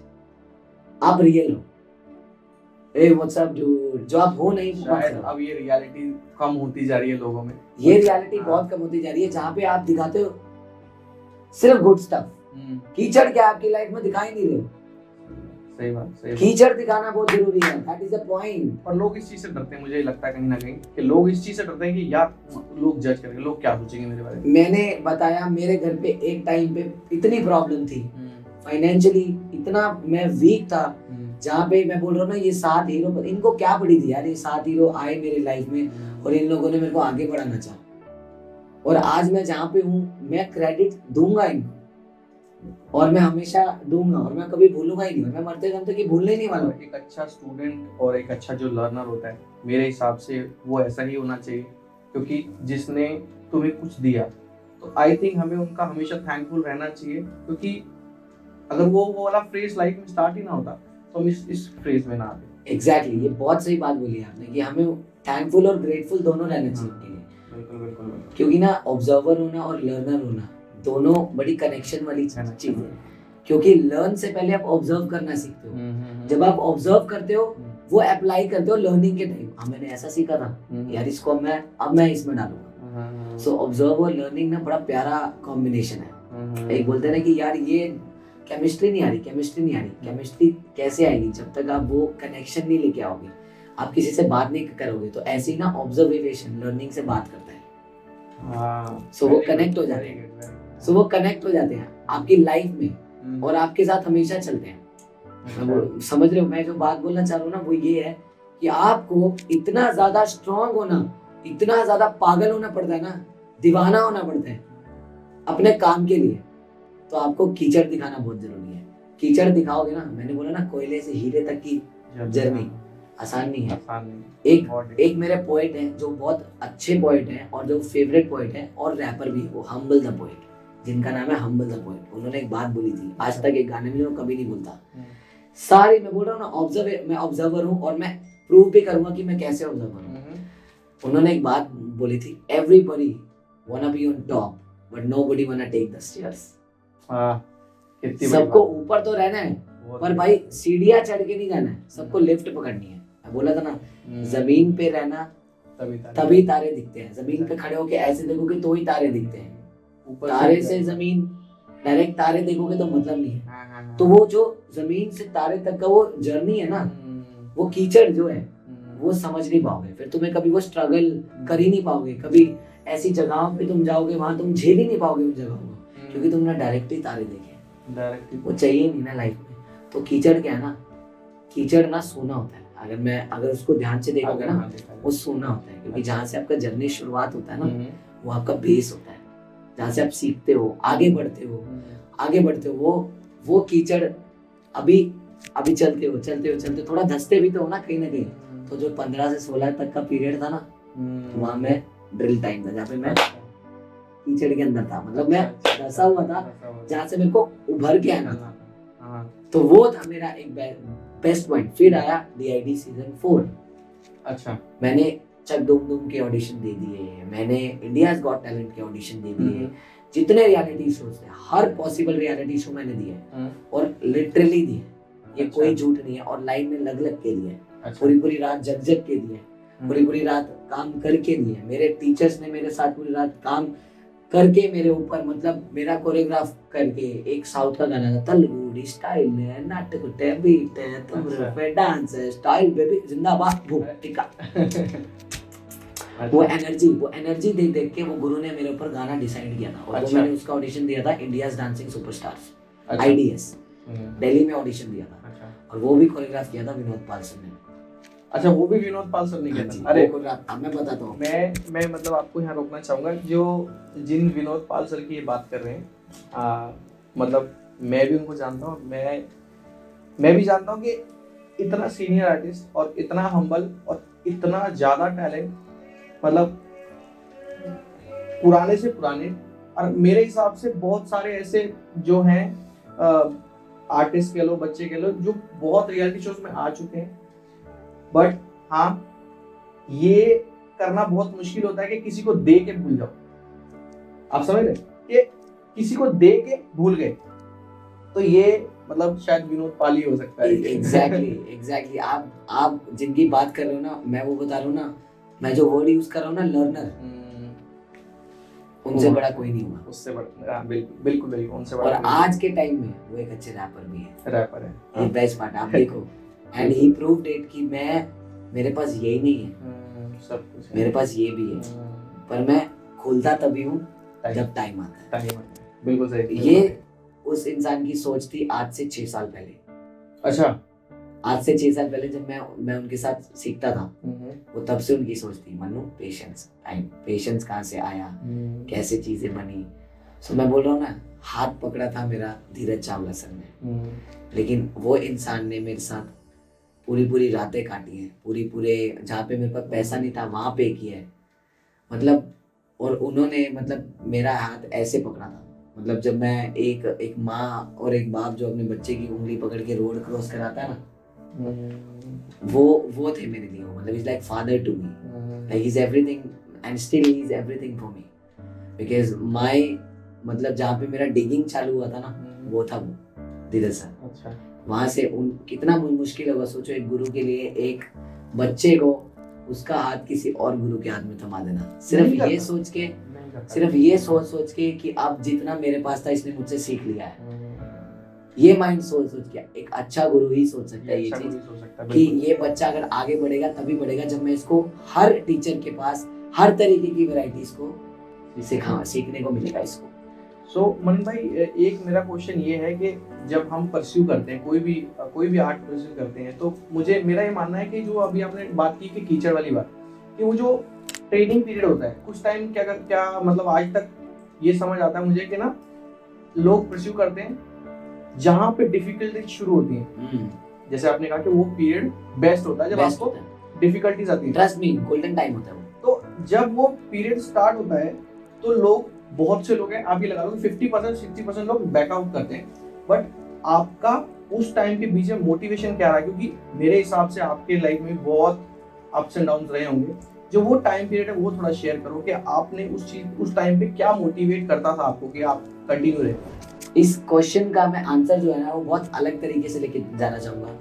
आप रियल हो। व्हाट्स अप डूड, जो आप हो नहीं। अब ये रियलिटी कम होती जा रही है लोगों में। ये रियलिटी बहुत कम होती जा रही है, जहाँ पे आप दिखाते हो सिर्फ गुड स्टफ। कीचड़ क्या आपकी लाइफ में दिखा ही नहीं रहे हो। सही बात। कीचड़ दिखाना बहुत जरूरी है। That is the point. और लोग इस चीज से डरते हैं, मुझे लगता है कहीं ना कहीं कि लोग इस चीज से डरते हैं कि यार लोग जज करेंगे, लोग क्या सोचेंगे मेरे बारे में। मैंने बताया मेरे घर पे एक टाइम पे इतनी प्रॉब्लम थी, फाइनेंशियली इतना मैं वीक था, जहाँ पे मैं बोल रहा हूँ ना, ये 7 हीरो, इनको क्या पड़ी थी यार। ये 7 हीरो आए मेरे लाइफ में और इन लोगों ने मेरे को आगे बढ़ाना चाहा, और आज मैं जहाँ पे हूँ मैं क्रेडिट दूंगा इनको, और मैं हमेशा दूंगा, और मैं कभी भूलूंगा ही नहीं, और मैं मरते दम तक भूलने नहीं वाला। एक अच्छा स्टूडेंट और एक अच्छा जो लर्नर होता है, मेरे हिसाब से वो ऐसा ही होना चाहिए, क्योंकि जिसने तुम्हें कुछ दिया तो आई थिंक हमें उनका हमेशा थैंकफुल रहना चाहिए। क्योंकि अगर वो वाला फ्रेज लाइफ में स्टार्ट ही ना होता तो हम इस फ्रेज में ना आते। एग्जैक्टली, ये बहुत सही बात बोली आपने कि हमें थैंकफुल और ग्रेटफुल दोनों रहना चाहिए। बिल्कुल। क्योंकि ना ऑब्जर्वर होना और लर्नर होना दोनों बड़ी कनेक्शन वाली चीज है। क्योंकि लर्न से पहले आप ऑब्जर्व करना सीखते हो। जब आप ऑब्जर्व करते हो वो अप्लाई करते हो लर्निंग के टाइम, हाँ मैंने ऐसा सीखा था यार, इसको अब मैं इसमें डालूंगा। सो ऑब्जर्व और लर्निंग ना बड़ा प्यारा कॉम्बिनेशन है। एक बोलते हैं ना कि यार ये केमिस्ट्री नहीं आ रही, केमिस्ट्री कैसे आएगी जब तक आप वो कनेक्शन नहीं लेके आओगे, आप किसी से बात नहीं करोगे। तो ऐसे ही ना ऑब्जर्वेशन लर्निंग से बात करता है। सो वो कनेक्ट हो जाते हैं, आपकी लाइफ में और आपके साथ हमेशा चलते हैं। वो समझ रहे हो, मैं जो बात बोलना चाह रहा हूँ ना वो ये है कि आपको इतना ज्यादा स्ट्रांग होना, इतना ज्यादा पागल होना पड़ता है ना, दीवाना होना पड़ता है अपने काम के लिए। तो आपको कीचड़ दिखाना बहुत जरूरी है। कीचड़ दिखाओगे ना, मैंने बोला ना कोयले से हीरे तक की जर्नी आसान नहीं है। एक मेरे पोएट हैं जो बहुत अच्छे पोएट हैं और जो फेवरेट पोएट हैं और रैपर भी, वो हम्बल द पोएट, जिनका नाम है हम्बल द पोएट। उन्होंने एक बात बोली थी, आज तक एक गाने में वो कभी नहीं बोलता। सारी मैं बोल रहा हूँ ना, मैं ऑब्जर्वर हूँ और मैं प्रूव भी करूंगा कि मैं कैसे ऑब्जर्वर हूँ। उन्होंने एक बात बोली थी, everybody wanna be on top but nobody wanna take the stairs. सबको ऊपर तो रहना है पर भाई सीढ़ियां चढ़ के नहीं जाना है, सबको लिफ्ट पकड़नी है। मैं बोला था ना, जमीन पे रहना तभी तारे दिखते हैं। जमीन पे खड़े होके ऐसे देखोगे तो ही तारे दिखते हैं। तारे से जमीन डायरेक्ट तारे देखोगे तो मतलब नहीं है। तो वो जो जमीन से तारे तक का वो जर्नी है ना, वो कीचड़ जो है वो समझ नहीं पाओगे, फिर तुम्हें कभी वो स्ट्रगल कर ही नहीं पाओगे। कभी ऐसी जगहों पे तुम जाओगे वहां तुम झेल ही नहीं पाओगे उन जगहों को, क्योंकि तुमने डायरेक्टली तारे देखे, वो चाहिए नहीं ना लाइफ में। तो कीचड़ क्या है ना, कीचड़ ना सोना होता है। अगर उसको ध्यान से देखोगे ना, वो सोना होता है, क्योंकि जहाँ से आपका जर्नी शुरुआत होता है ना, वो आपका बेस होता है, जहाँ से आप सीखते हो, आगे बढ़ते हो। वो कीचड़ अभी चलते हो थोड़ा धंसते भी तो हो ना कहीं ना कहीं। तो जो 15 से 16 तक का पीरियड था ना, वहाँ मैं ड्रिल टाइम था, जहाँ पे मैं कीचड़ के अंदर था, मतलब मैं धंसा हुआ था, जहाँ से मेरे को उभर के आना था। तो वो था मेरा एक बेस्ट पॉइंट। फिर आया DID सीजन 4। अच्छा, मैंने चक दुम दुम के ऑडिशन दे दिए, मैंने इंडियाज गॉट टैलेंट के ऑडिशन दे दिए, जितने रियलिटी शोज थे हर पॉसिबल रियलिटी शो मैंने दिए, और लिटरली दिए, ये कोई झूठ नहीं है। और लाइन में लग के दिए, पूरी रात जग के दिए, पूरी रात काम करके दिए। मेरे टीचर्स ने मेरे साथ पूरी रात काम करके मेरे ऊपर, मतलब मेरा कोरियोग्राफ करके। एक साउथ का गाना था, तलगुड़ी स्टाइल है, नाटक बीट है, तुम पे डांस है, स्टाइल बेबी जिंदाबाद भूतिका। वो एनर्जी देख के वो गुरु ने मेरे ऊपर गाना डिसाइड किया था, और वो मैंने उसका ऑडिशन दिया था India's dancing superstars, IDS, Delhi में ऑडिशन दिया था। और वो भी कोरियोग्राफ किया था विनोद पाल सर ने। अच्छा, वो भी विनोद पाल सर ने किया था। अरे मैं बताता हूँ, मैं मतलब आपको यहाँ रोकना चाहूंगा, जिन विनोद पाल सर की ये बात कर रहे हैं, मतलब मैं भी उनको जानता हूँ। मैं भी जानता हूँ कि इतना सीनियर आर्टिस्ट और इतना हम्बल और इतना ज्यादा टैलेंट, मतलब पुराने से पुराने, और मेरे हिसाब से बहुत सारे ऐसे जो हैं आर्टिस्ट कह लो, बच्चे कह लो, जो बहुत रियलिटी शोज में आ चुके हैं। बट हाँ, ये करना बहुत मुश्किल होता है कि किसी को दे के भूल जाओ। आप समझ रहे कि किसी को दे के भूल गए, तो ये मतलब शायद विनोद पाल ही हो सकता है। एग्जैक्टली आप जिनकी बात कर रहे हो ना, मैं वो बता रहा हूँ ना, मैं जो वर्ड यूज कर रहा हूँ ना, लर्नर, उनसे बड़ा कोई नहीं हुआ, उससे बड़ा, बिल्कुल उनसे बड़ा। और आज के टाइम में वो एक अच्छे रैपर भी है। हाँ। ये बेस्ट पार्ट आप देखो, एंड ही प्रूव्ड इट कि मेरे पास यही नहीं है, सब कुछ मेरे पास ये भी है, पर मैं खोलता तभी हूँ जब टाइम आता है। बिल्कुल सही। ये उस इंसान की सोच थी आज से 6 साल पहले। अच्छा, आज से 6 साल पहले जब मैं उनके साथ सीखता था, वो तब से उनकी सोच थी, मनु पेशेंस कहाँ से आया, कैसे चीजें बनी। सो मैं बोल रहा हूँ ना, हाथ पकड़ा था मेरा धीरज चावला सर ने, लेकिन वो इंसान ने मेरे साथ पूरी रातें काटी हैं, पूरे जहाँ पे मेरे पास पैसा नहीं था वहां पे किया है, मतलब। और उन्होंने मतलब मेरा हाथ ऐसे पकड़ा था, मतलब जब मैं एक माँ और एक बाप जो अपने बच्चे की उंगली पकड़ के रोड क्रॉस कराता है ना, वो थे मेरे लिए। मतलब is like father to me, like is everything and still he is everything for me, because my मतलब जहाँ पे मेरा डिगिंग चालू हुआ था ना, वो था वो। धीरज सर। अच्छा। वहां से उन कितना मुश्किल होगा सोचो, एक गुरु के लिए एक बच्चे को उसका हाथ किसी और गुरु के हाथ में थमा देना, नहीं सिर्फ करता। ये सोच के, नहीं करता। सिर्फ ये सोच के कि अब जितना मेरे पास था इसने मुझसे सीख लिया है, हम्म, ये माइंड सोच के एक अच्छा गुरु ही सोच सकता है ये अच्छा चीज कोई सोच सकता है, कि बिल्कुल। ये बच्चा अगर आगे बढ़ेगा तभी बढ़ेगा जब मैं इसको हर टीचर के पास हर तरीके की वैरायटीज को सीखने को मिलेगा इसको। सो मनीष भाई, एक मेरा क्वेश्चन ये है कि जब हम परस्यू करते हैं कोई भी आर्ट परस्यू करते हैं, तो मेरा ये मानना है कि जो अभी आपने बात की कि कीचड़ वाली बात, कि वो जो ट्रेनिंग पीरियड होता है कुछ टाइम, क्या मतलब आज तक ये समझ आता है मुझे कि ना लोग परस्यू करते हैं जहाँ पे डिफिकल्टी शुरू होती है, जैसे आपने कहा कि वो पीरियड बेस्ट होता है जब आपको डिफिकल्टीज आती है। ट्रस्ट मी, गोल्डन टाइम होता है वो। तो जब वो पीरियड स्टार्ट होता है तो लोग, बहुत से लोग हैं, आप ये लगा लो 50% 60% लोग बैकआउट करते हैं, बट आपका उस टाइम के बीच में मोटिवेशन क्या रहा है? क्योंकि मेरे हिसाब से आपके लाइफ में बहुत अप्स एंड डाउन्स रहे होंगे, जो वो टाइम पीरियड है वो थोड़ा शेयर करो कि आपने उस टाइम पे क्या मोटिवेट करता था आपको कि आप कंटिन्यू रहे। इस क्वेश्चन का मैं आंसर जो है ना वो बहुत अलग तरीके से लेके जाना चाहूंगा।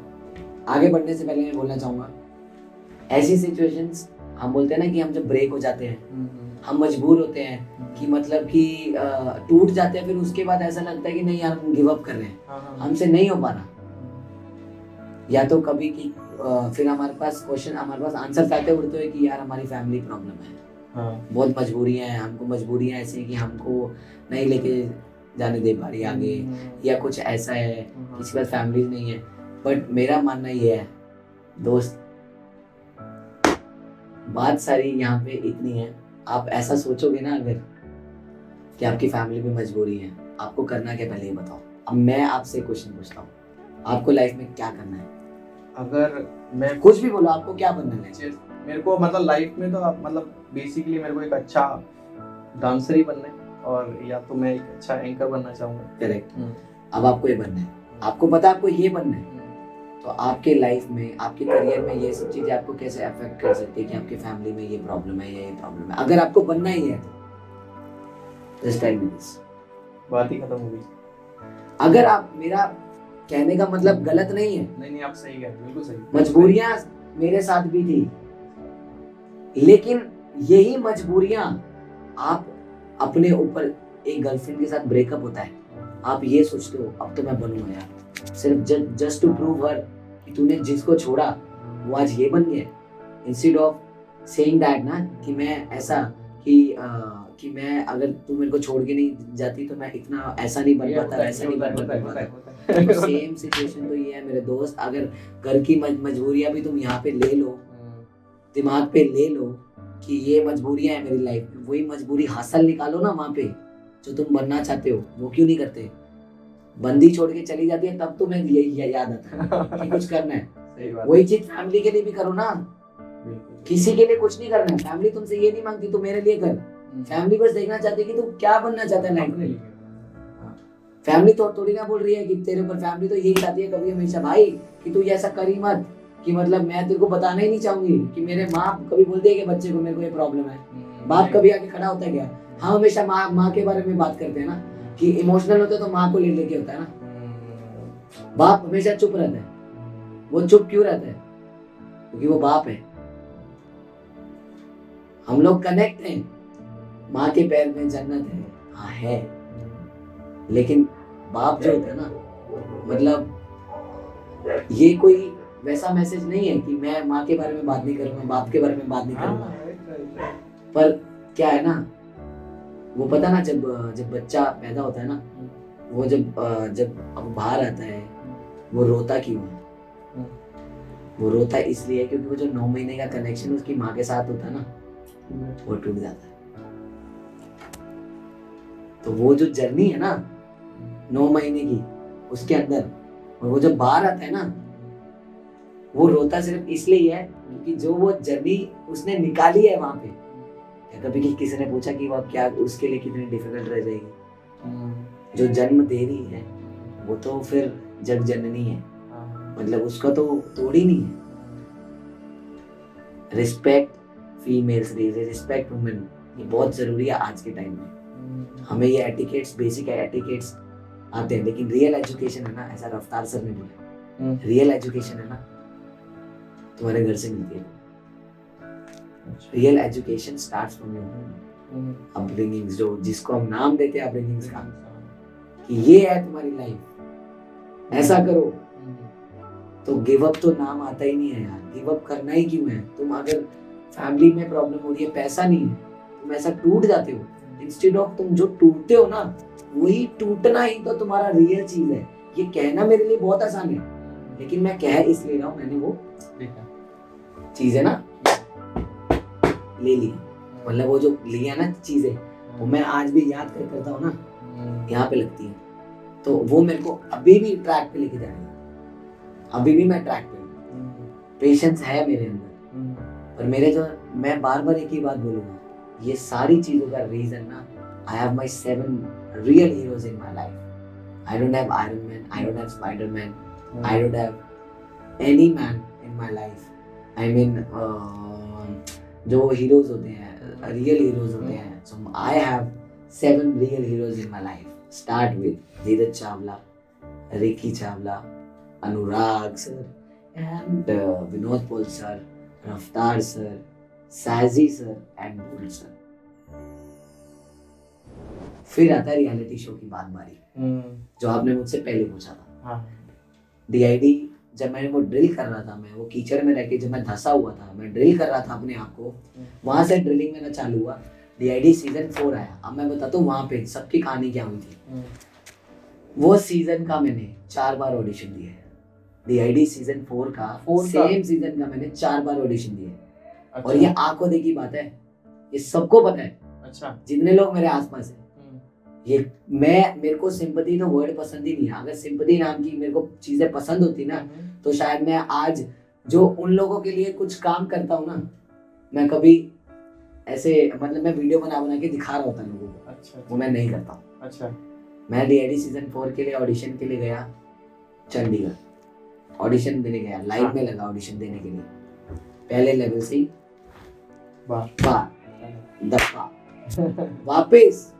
आगे बढ़ने से पहले मैं बोलना चाहूंगा, ऐसी सिचुएशंस हम बोलते हैं ना कि हम जब ब्रेक हो जाते हैं, हम मजबूर होते हैं कि मतलब कि टूट जाते हैं, फिर उसके बाद ऐसा लगता है कि नहीं यार हम गिव अप कर रहे हैं, हमसे नहीं हो पा रहा, या तो कभी कि फिर हमारे पास आंसर आते उड़ते हुए कि यार हमारी फैमिली प्रॉब्लम है, बहुत मजबूरियां हैं, हमको मजबूरियां ऐसी कि हमको नहीं लेके जाने दे पा रही आगे, या कुछ ऐसा है किसी के पास फैमिली नहीं है। बट मेरा मानना ये है दोस्त, बात सारी यहाँ पे इतनी है, आप ऐसा सोचोगे ना अगर कि आपकी फैमिली में मजबूरी है, आपको करना क्या पहले ये बताओ। अब मैं आपसे क्वेश्चन पूछता हूँ, आपको लाइफ में क्या करना है? अगर मैं कुछ भी बोलो, आपको क्या बनना है? मेरे को मतलब लाइफ में तो मतलब बेसिकली मेरे को एक अच्छा डांसर ही बनना है, और या तो मैं एक अच्छा एंकर बनना चाहूंगा। करेक्ट। अब आपको ये बनना है, आपको पता है आपको ये बनना है, तो आपके लाइफ में, आपके करियर में ये सब चीजें आपको कैसे अफेक्ट कर सकती है कि आपके फैमिली में ये प्रॉब्लम है, ये प्रॉब्लम है। अगर आपको बनना ही है तो just tell me this। बात ही खत्म हो गई। अगर आप, मेरा कहने का मतलब गलत नहीं है, नहीं आप सही कह रहे हो, बिल्कुल सही। मजबूरियां मेरे साथ भी थी, लेकिन यही मजबूरियां आप अपने ऊपर, एक गर्लफ्रेंड के साथ ब्रेकअप होता है, आप ये सोचते हो अब तो मैं बनूंगा यार, सिर्फ जस्ट टू प्रूव हर कि तूने जिसको छोड़ा वो आज ये बन गया, इंस्टेड ऑफ सेइंग दैट ना कि मैं ऐसा कि मैं, अगर तू मेरे को छोड़ के नहीं जाती तो मैं इतना ऐसा नहीं बन पाता, ऐसा नहीं बन पाता। सेम सिचुएशन तो ये है मेरे दोस्त, अगर घर की मजबूरियां भी तुम यहाँ पे ले लो, दिमाग पे ले लो कि ये मजबूरियां है मेरी लाइफ में, वही मजबूरी हासिल निकालो ना वहाँ पे जो तुम बनना चाहते हो, वो क्यों नहीं करते? बंदी छोड़ के चली जाती है तब तुम्हें यही याद आता है कि कुछ करना है। सही बात। वही चीज फैमिली के लिए भी करो ना, किसी के लिए कुछ नहीं करना है, फैमिली तुमसे ये नहीं मांगती तू मेरे लिए कर, फैमिली बस देखना चाहती है कि तू क्या बनना चाहता है लाइफ में। फैमिली तो थोड़ी ना बोल रही है कि तेरे ऊपर, फैमिली तो यही चाहती है कभी हमेशा भाई कि तू ये ऐसा कर ही मत, कि मतलब मैं तेरे को बताना ही नहीं चाहूंगी कि मेरे माँ कभी बोलती है कि बच्चे को मेरे को ये प्रॉब्लम है, बाप कभी आके खड़ा होता है क्या? हम हमेशा माँ के बारे में बात करते हैं ना कि इमोशनल होते तो माँ को ले लेके होता है ना। बाप हमेशा चुप रहता है, वो चुप क्यों रहता है? क्योंकि वो बाप है। हम लोग कनेक्ट हैं, माँ के पैर में जन्नत है, हाँ है, लेकिन बाप जो होता है ना, मतलब ये कोई वैसा मैसेज नहीं है कि मैं माँ के बारे में बात नहीं करूंगा, बाप के बारे में बात नहीं करूंगा। पर क्या है ना, वो पता ना जब बच्चा पैदा होता है ना, वो जब अब बाहर आता है, वो रोता क्यों है? वो रोता इसलिए क्योंकि वो जो 9 महीने का कनेक्शन उसकी माँ के साथ होता है ना, वो टूट जाता है। तो वो जो जर्नी है ना 9 महीने की उसके अंदर, और वो जब बाहर आता है ना, वो रोता सिर्फ इसलिए है क्योंकि जो वो जर्नी उसने निकाली है वहां पे। या कभी किसी ने पूछा कि वो क्या उसके लिए कितनी डिफिकल्ट रह जाएगी? जो जन्म दे रही है वो तो फिर जग जननी है, मतलब उसका तो तोड़ ही नहीं है। रिस्पेक्ट फीमेल्स, रिस्पेक्ट वुमेन, ये बहुत जरूरी है आज के टाइम में। हमें ये एटिकेट्स, बेसिक एटिकेट्स आते हैं, लेकिन रियल एजुकेशन है ना, ऐसा रफ्तार सर ने बोला, रियल एजुकेशन है ना तुम्हारे घर से मिलती है। Real education starts from your home, upbringings, जो जिसको हम नाम देते हैं अपब्रिंगिंग्स का, कि ये है तुम्हारी लाइफ, ऐसा करो। तो गिव अप तो नाम आता ही नहीं है यार, गिव अप करना ही क्यों है? तुम अगर फैमिली में प्रॉब्लम हो रही है, पैसा नहीं है, तुम ऐसा टूट जाते हो, इंस्टेड ऑफ तुम जो टूटते हो ना, वही टूटना ही तो तुम्हारा रियल चीज है। ये कहना मेरे लिए बहुत आसान है, लेकिन मैं कह इसलिए रहा हूँ, मैंने वो चीजें ना ले ली, मतलब वो जो लिया ना चीजें, वो मैं आज भी याद करता हूँ ना, यहाँ पे लगती है। तो वो मेरे को अभी भी ट्रैक पे लेके जा रही है, अभी भी मैं ट्रैक पे हूँ, पेशेंस है मेरे अंदर। पर मेरे जो, मैं बार बार एक ही बात बोलूंगा, ये सारी चीजों का रीजन ना, I have my 7 real heroes in my life. I don't have Iron Man, I don't have Spider-Man, I don't have any man in my life. I mean जो हीरोज होते हैं, रियल हीरोज होते हैं, so I have 7 real heroes in my life. Start with Dheeraj Chawla, Ricky Chawla, Anurag sir, and Vinod Paul sir, Raftaar sir, Saji sir and Bolt sir. फिर आता है reality show की बात बारी, जो आपने मुझसे पहले पूछा था। डीआईडी जब मैंने वो ड्रिल कर रहा था, मैं वो कीचड़ में रह के जब मैं धंसा हुआ था, मैं ड्रिल कर रहा था अपने आप को, वहां से ड्रिलिंग मेरा चालू हुआ। डीआईडी सीजन 4 आया। अब मैं बताता हूँ वहां पे सबकी कहानी क्या हुई थी। वो सीजन का मैंने 4 बार ऑडिशन दिए। डीआईडी सीजन 4 का सेम सीजन का मैंने 4 बार ऑडिशन दिए। अच्छा। और ये आंखों देखी बात है, ये सबको पता है। अच्छा। जितने लोग मेरे आसपास है, ये मेरे को सिंपैथी तो वर्ड पसंद ही नहीं है। अगर सिंपैथी नाम की मेरे को चीजें पसंद होती ना, तो शायद मैं आज जो उन लोगों के लिए कुछ काम करता हूँ ना, मैं कभी ऐसे मतलब मैं वीडियो बना के दिखा रहा होता लोगों को। अच्छा। वो मैं नहीं करता हूँ। अच्छा। मैं डीआईडी सीजन 4 के लिए ऑडिशन के लिए गया चंडीगढ़, ऑडिशन देने गया, लाइन में लगा ऑडिशन देने के लिए। पहले लेवल से दफा वापस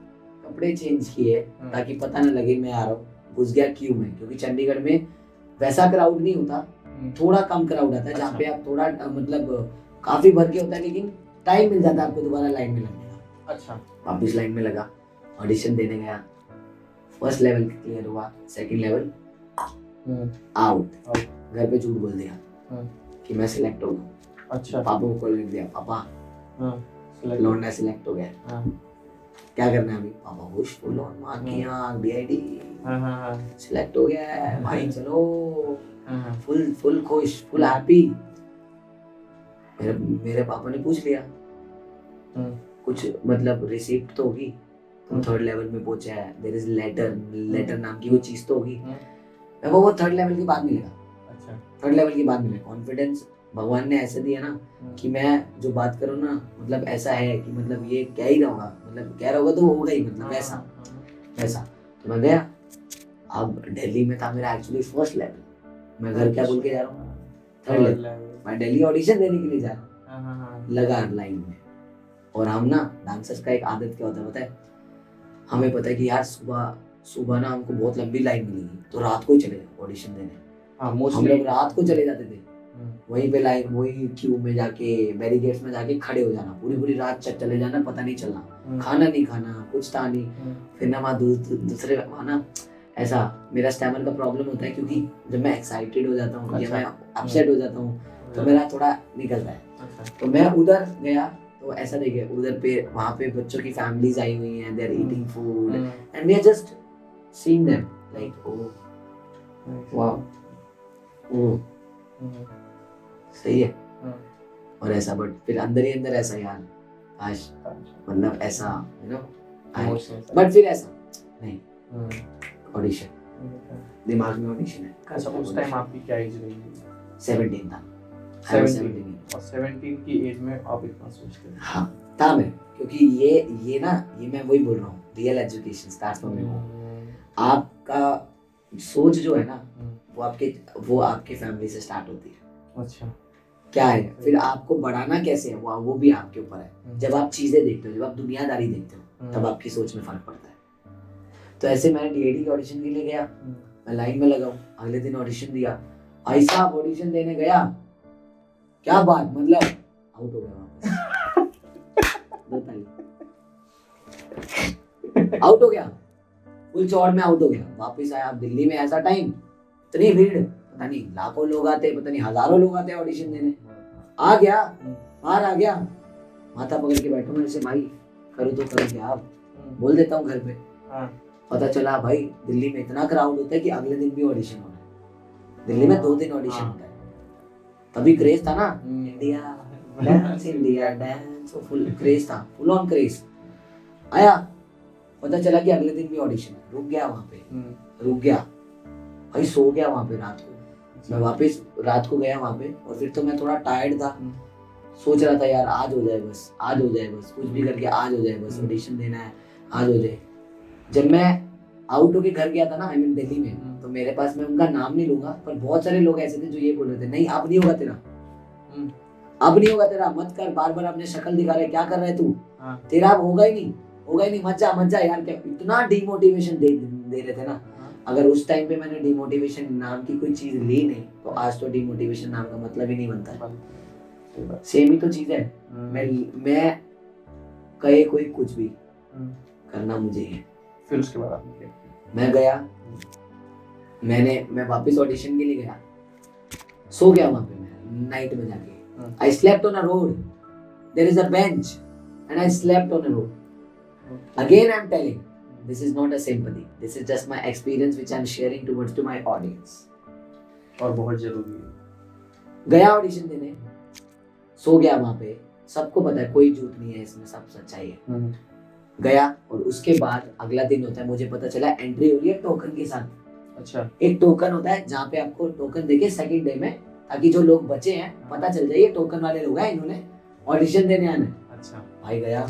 कपड़े चेंज किए ताकि पता ना लगे मैं आ रहा हूँ। घुस गया क्यू में, क्योंकि चंडीगढ़ में वैसा क्राउड नहीं होता, थोड़ा कम क्राउड आता है। जहाँ पे आप थोड़ा मतलब काफी भर के होता है, लेकिन टाइम मिल जाता है आपको दोबारा लाइन में लगने का। अच्छा। वापस लाइन में लगा, ऑडिशन देने गया, फर्स्ट लेवल क्लियर हुआ, सेकंड लेवल आउट। घर पे झूठ बोल दिया कि मैं सिलेक्ट हो गया। अच्छा। पापा को कॉल कर दिया, पापा लौंडा सिलेक्ट हो गया, क्या करना है अभी? पापा खुश, फुल ऑन मार के यहाँ डीआईडी सिलेक्ट हो गया है भाई, चलो। फुल खुश, फुल हैप्पी। मेरे पापा ने पूछ लिया कुछ मतलब रिसीप्ट तो होगी, तुम 3rd लेवल में पहुंचे है, देयर इज लेटर नाम की वो चीज तो होगी। मैं वो 3rd लेवल के बाद मिलेगा। अच्छा। 3rd लेवल के बाद मिलेगा। कॉन्फिडेंस भगवान ने ऐसे दिया ना कि मैं जो बात करूँ ना, मतलब ऐसा है कि मतलब ये क्या ही रहूँगा, मतलब क्या रहूँगा तो होगा ही, मतलब वैसा। तो मैं गया। अब दिल्ली में था मेरा एक्चुअली 1st लेवल, मैं घर क्या बोल के जा रहा हूँ 3rd लेवल। मैं दिल्ली ऑडिशन देने के लिए जा रहा हूँ, लगा लाइन में। और हम ना डांसर्स का एक आदत क्या होता है पता है, हमें पता है कि यार सुबह ना हमको बहुत लंबी लाइन मिलेगी, तो रात को ही चले जाओ ऑडिशन देने। हम लोग रात को चले जाते थे, वहीं पे लाइन, वही क्यू में जाके, बैरिकेड्स में जाके खड़े हो जाना, पूरी रात चले जाना, पता नहीं चलना, खाना नहीं खाना, कुछ था नहीं। फिर ना वहाँ दूसरे वहाँ ना ऐसा मेरा स्टैमिना का प्रॉब्लम होता है, क्योंकि जब मैं एक्साइटेड हो जाता हूँ या मैं अपसेट हो जाता हूँ तो मेरा थोड़ा निकलता है। तो मैं उधर गया तो ऐसा देखे, उधर पे वहाँ पे बच्चों की फैमिलीज आई हुई हैं, they are eating food and we are just seeing them like oh wow, सही है। और ऐसा, बट फिर अंदर ही अंदर ऐसा यार आज मतलब ऐसा यू नो, बट फिर ऐसा नहीं, ऑडिशन दिमाग में ऑडिशन है। अच्छा, उस टाइम आपकी क्या एज रही? 17 था। 17 और 17 की एज में आप इतना सोचते हैं? हाँ था मैं, क्योंकि ये ना, ये मैं वही बोल रहा हूँ, real education starts from your. आपका सोच जो है ना, वो आपके फैमिली से स्टार्ट होती है। अच्छा। क्या है फिर आपको बढ़ाना कैसे है वो भी आपके ऊपर है। जब आप चीजें देखते हो, जब आप दुनियादारी देखते हो, तब आपकी सोच में फर्क पड़ता है। तो ऐसे मैंने डीआईडी के ऑडिशन के लिए गया, मैं लाइन में लगा हूँ, अगले दिन ऑडिशन दिया। भाई साहब ऑडिशन देने गया, क्या बात, मतलब आउट हो गया वापस। आउट हो गया, फुल चौड़ में आउट हो गया। वापस आया, अब दिल्ली में ऐसा टाइम, इतनी भीड़, पता नहीं लाखों लोग आते, पता नहीं हजारों लोग आते ऑडिशन देने। आ गया, बाहर आ गया, माथा पकड़ के बैठो मेरे से, भाई करो तो करो क्या, आप बोल देता हूँ घर पे। पता चला भाई दिल्ली में इतना क्राउड होता है कि अगले दिन भी ऑडिशन होना है। दिल्ली में 2 दिन ऑडिशन होता है। तभी क्रेज था ना, India dance, India dance, full craze था, फुल ऑन क्रेज। आया, पता चला कि अगले दिन भी ऑडिशन है। रुक गया वहां पे, रुक गया भाई, सो गया वहां पे रात को। मैं वापस रात को गया वहां पे, और फिर तो मैं थोड़ा टायर्ड था, सोच रहा था यार आज हो जाए बस, आज हो जाए बस, कुछ भी करके आज हो जाए बस, ऑडिशन देना है, आज हो जाए। जब मैं आउट होके घर गया था ना, आई मीन दिल्ली में, तो मेरे पास, मैं उनका नाम नहीं लूंगा, पर बहुत सारे लोग ऐसे थे जो ये बोल रहे थे, नहीं अब नहीं होगा तेरा, अब नहीं होगा तेरा, मत कर, बार बार अपने शक्ल दिखा रहे, क्या कर रहा है तू, तेरा अब होगा ही नहीं, होगा ही नहीं, मत जा यार। क्या इतना डिमोटिवेशन दे रहे थे ना। अगर उस टाइम पे मैंने डिमोटिवेशन नाम की कोई चीज ली नहीं, तो आज तो डिमोटिवेशन नाम का मतलब ही नहीं बनता। सेम ही तो चीज है। मैं कहे कोई कुछ भी, करना मुझे है। फिर उसके बाद आपने क्या? मैं गया, मैं वापस ऑडिशन के लिए गया, सो गया वहां पे मैं नाइट में जाके। I slept on a road, there is a bench and I slept on a road. Again I am telling, this is not a sympathy, this is just my experience which I am sharing towards to my audience। और बहुत जरूरी है। गया audition देने, सो गया वहां पे, सबको पता है कोई झूठ नहीं है इसमें, सब सच्चाई है। गया, और उसके बाद अगला दिन होता है, मुझे पता चला एंट्री हो रही है टोकन के साथ। अच्छा, एक टोकन होता है जहाँ पे आपको टोकन देके सेकंड डे में, ताकि जो लोग बचे हैं पता चल जाए ये टोकन वाले लोग हैं, इन्होंने ऑडिशन देने आना है। अच्छा भाई गया,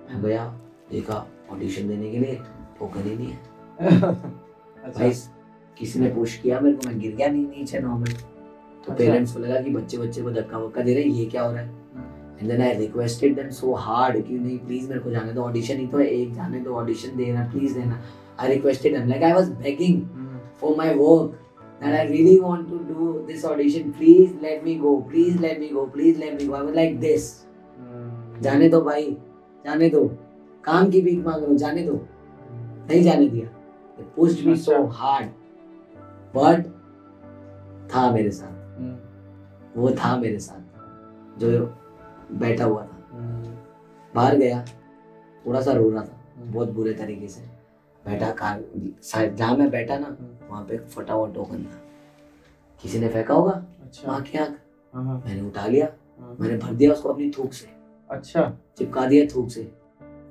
मैं गया, देखा ऑडिशन देने के लिए टोकन ही नहीं है। अच्छा। भाई किसी ने पुश किया मेरे को, मैं गिर गया नीचे नॉर्मल। तो पेरेंट्स को लगा कि बच्चे को धक्का वक्का दे रहे हैं, ये क्या हो रहा है। And then I requested them so hard कि नहीं प्लीज मेरे को जाने दो, ऑडिशन ही तो है, एक जाने दो, ऑडिशन देना प्लीज देना। आई requested them, like I was begging for my work that I really want to do this audition, please let me go, please let me go, please let me go। I was like this, जाने दो भाई, जाने दो, काम की भीख मांग रहा हूँ, जाने दो। नहीं जाने दिया। They pushed me so hard, but था मेरे साथ, वो था मेरे साथ जो बैठा हुआ था। बाहर गया, थोड़ा सा रो रहा था बहुत बुरे तरीके से। बैठा कार, जहाँ मैं बैठा ना वहाँ पे फटा हुआ टोकन था, किसी ने फेंका होगा। अच्छा। आँख, मैंने उठा लिया, मैंने भर दिया उसको अपनी थूक से। अच्छा, चिपका दिया थूक से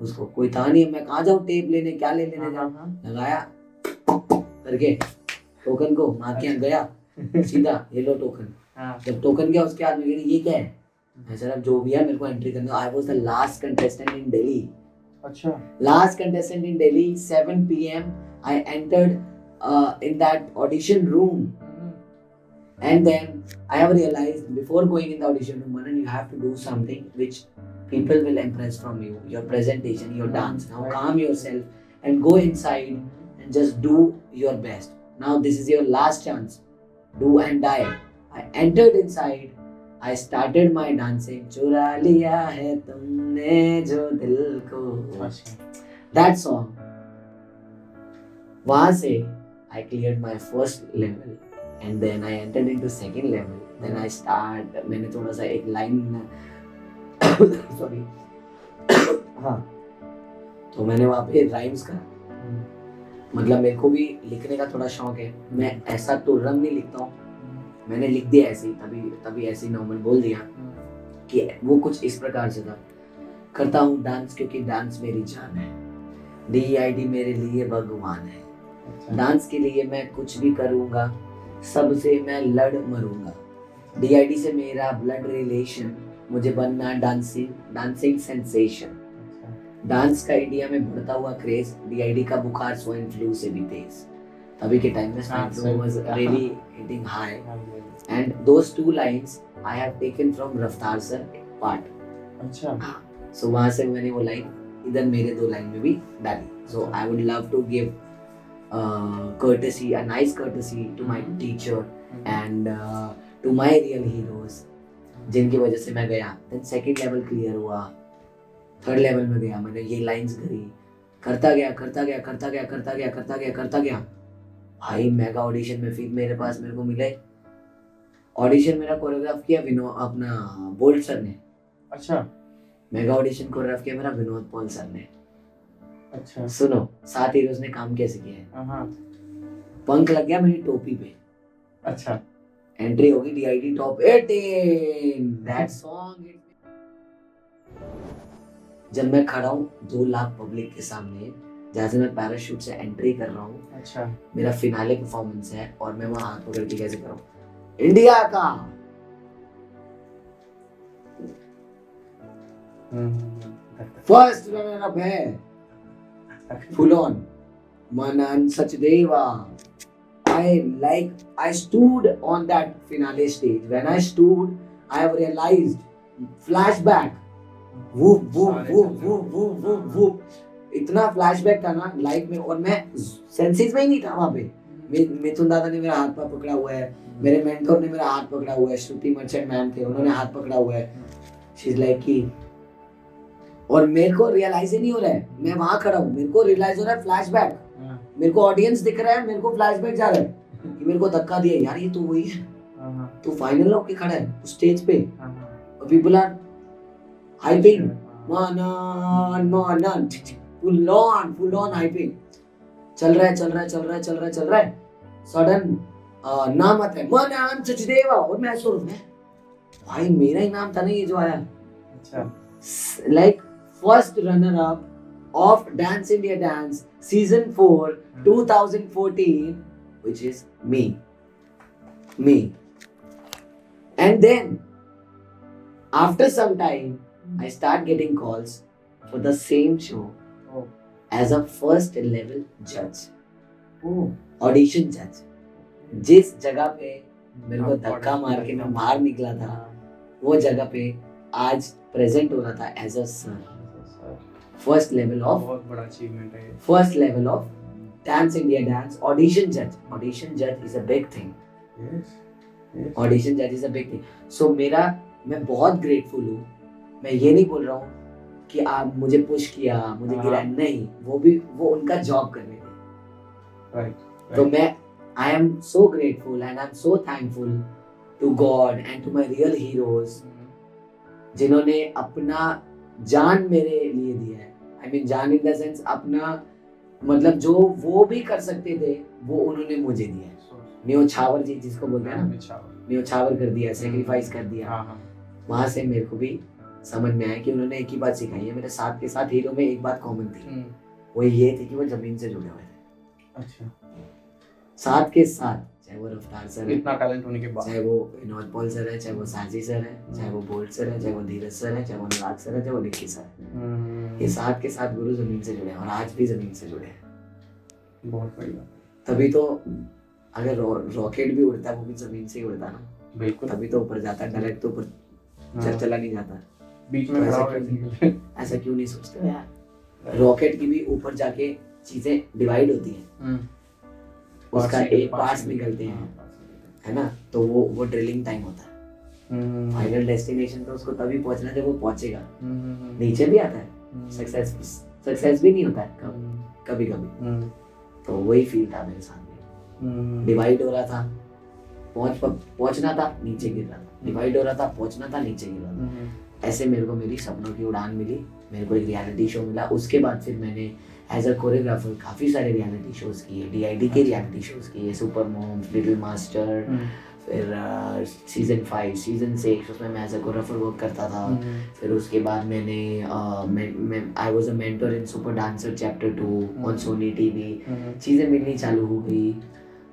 उसको। कोई था नहीं, मैं कहाँ जाऊँ टेप लेने, क्या लेने जाऊँ। लगाया करके टोकन को, माँ के यहाँ गया, सीधा ये लो टोकन। जब टोकन गया उसके हाथ में, ये क्या है, मैं सर अब जो भी है मेरे को एंट्री करना। I was the last contestant in Delhi. अच्छा, last contestant in Delhi, 7 p.m. I entered in that audition room, and then I have realized before going in the audition room, Manan, you have to do something which people will impress from you, your presentation, your dance. Now calm yourself and go inside and just do your best. Now this is your last chance, do and die. I entered inside, I started my dancing, चुरा लिया है तुमने जो दिल को, that song। वहाँ से I cleared my first level and then I entered into second level। Then I start, मैंने थोड़ा सा एक लाइन sorry हाँ, तो मैंने वहाँ पे राइम्स करा। मतलब मेरे को भी लिखने का थोड़ा शौक है, मैं ऐसा तुर्रम नहीं लिखता हूँ, मैंने लिख दिया ऐसे ही, तभी ऐसे ही नॉर्मल बोल दिया कि वो कुछ इस प्रकार से था। करता हूँ डांस क्योंकि डांस मेरी जान है, DID मेरे लिए भगवान है। डांस के लिए मैं कुछ भी करूँगा, सबसे मैं लड़ मरूंगा। DID से मेरा ब्लड रिलेशन, मुझे बनना डांसिंग सेंसेशन। डांस का इंडिया में बढ़ता हुआ क्रेज, DID का बुखार स्वाइन फ्लू से भी तेज। तभी के टाइम में swine flu was really hitting high, and those 2 lines I have taken from Raftaar sir part. अच्छा, सो वहां से मैंने वो लाइन इधर मेरे 2 लाइन में भी डाली। So I would love to give courtesy, a nice courtesy to my teacher and to my real heroes, जिनकी वजह से मैं गया. Then second level clear हुआ, थर्ड लेवल में गया, मैंने ये लाइंस करी, करता गया. भाई मेगा ऑडिशन में फिर मेरे को मिले. ऑडिशन मेरा कोरियोग्राफ किया अपना बोल्ट सर ने. अच्छा. मेगा ऑडिशन कोरियोग्राफ किया मेरा विनोद पॉल सर ने. अच्छा. सुनो 7 हीरोज ने काम कैसे किया है. हाँ. पंख लग गया मेरी टोपी पे. अच्छा. एंट्री होगी DID टॉप 18. That song. जब मैं खड़ा हूँ 2 लाख पब्लिक के सामने, जहाँ से मैं पैराशूट से एंट्री कर रहा हूँ. अच्छा. मेरा फिनाले परफॉर्मेंस है और मैं वहाँ हाथ पकड़ के कैसे करूँ, इंडिया का फर्स्ट रनर अप है full on Manan Sachdeva. I stood on that finale stage. When I stood, I have realized flashback. Whoop. इतना फ्लैशबैक था ना लाइफ में, और मैं सेंसेस में ही नहीं था वहाँ पे. मिथुन दादा ने मेरा हाथ पकड़ा हुआ है, मेरे मेंटोर ने मेरा हाथ पकड़ा हुआ है, श्रुति मर्चेंट मैम थे, उन्होंने हाथ पकड़ा हुआ है. शी इज लाइक कि, और मेरे को रियलाइज ही नहीं हो रहा है, मैं वहाँ खड़ा हूँ, मेरे को रियलाइज हो रहा है फ्लैशबैक. मेरे को ऑडियंस दिख रहा है, मेरे को फ्लैशबैक जा रहा है कि मेरे को धक्का दिया, यार ये तो वही है, तो फाइनल होके खड़ा है स्टेज पे और people are hyping, Manan full on hyping. चल रहा है. सडन नाम आता है मनन सचदेवा, और मैं सोच में भाई मेरा ही नाम था ना ये जो आया. अच्छा. Like first runner up of Dance India Dance Season 4 2014, which is me. And then after some time I start getting calls for the same show as a first level judge. Audition judge. जिस जगह पे मेरे को धक्का मार के मैं बाहर निकला था, वो जगह पे आज प्रेजेंट हो रहा था as a sir. First level of, बहुत बड़ा अचीवमेंट है. First level of dance India dance audition जज. ऑडिशन जज is a big thing. Audition जज इज अ बिग थिंग. सो मैं बहुत ग्रेटफुल हूँ. मैं ये नहीं बोल रहा हूँ कि आप मुझे पुश किया, मुझे गिराया, नहीं, वो उनका जॉब करने थे. राइट. तो मैं I am so grateful and I am so thankful to god and to my real heroes, जिन्होंने अपना जान मेरे लिए दिया है. आई मीन जान इन द सेंस अपना, मतलब जो वो भी कर सकते थे वो उन्होंने मुझे दिया है. न्योछावर जी जिसको बोलते हैं ना, न्योछावर कर दिया, सेक्रीफाइस कर दिया. वहां से मेरे को भी समझ में आया कि उन्होंने एक ही बात सिखाई है. मेरे साथ के साथ हीरो में एक बात कॉमन थी, वो ये थी कि वो जमीन से जुड़े हुए थे. अच्छा. साथ के साथ, चाहे वो रफ्तार सर है, इतना टैलेंट होने के बाद, चाहे वो विनोद पॉल सर है, चाहे वो साजी सर है, चाहे वो बोल्ट सर है, चाहे वो धीरज सर है, चाहे वो अनुराग सर है, चाहे वो निखिल सर है, ये साथ के साथ गुरु जमीन से जुड़े हैं और आज भी जमीन से जुड़े हैं. बहुत बढ़िया. तभी तो अगर रॉकेट भी उड़ता है वो भी जमीन से ही उड़ता है ना. बिल्कुल. तभी तो ऊपर जाता है, डायरेक्ट तो ऊपर चला नहीं जाता. बीच में ऐसा क्यों नहीं सोचते यार. रॉकेट की भी ऊपर जाके चीजें डिवाइड होती हैं, उसका एक पार्ट्स निकलते हैं, है ना. तो वो ड्रिलिंग टाइम होता है. फाइनल डेस्टिनेशन पे उसको तभी पहुंचना जब वो पहुंचेगा. नीचे भी आता है, सक्सेस भी नहीं होता है कभी. तो वही फील था मेरे साथ में. डिवाइड हो रहा था, पहुंचना था, नीचे गिर रहा था, डिवाइड हो रहा था, पहुंचना था, नीचे गिर रहा था. ऐसे मेरे को मेरी सपनों की उड़ान मिली. मेरे को एक रियलिटी शो मिला. उसके बाद फिर मैंने एज अ कोरियोग्राफर काफ़ी सारे रियलिटी शोज़ किए. DID के रियलिटी शोज़ किए, सुपर मॉम्स, लिटिल मास्टर, फिर सीजन 5, सीजन 6, उसमें मैं एज अ कोरियोग्राफर वर्क करता था. फिर उसके बाद मैंने I was a mentor in super dancer chapter 2 on Sony TV. चीज़ें मिलनी चालू हो गई.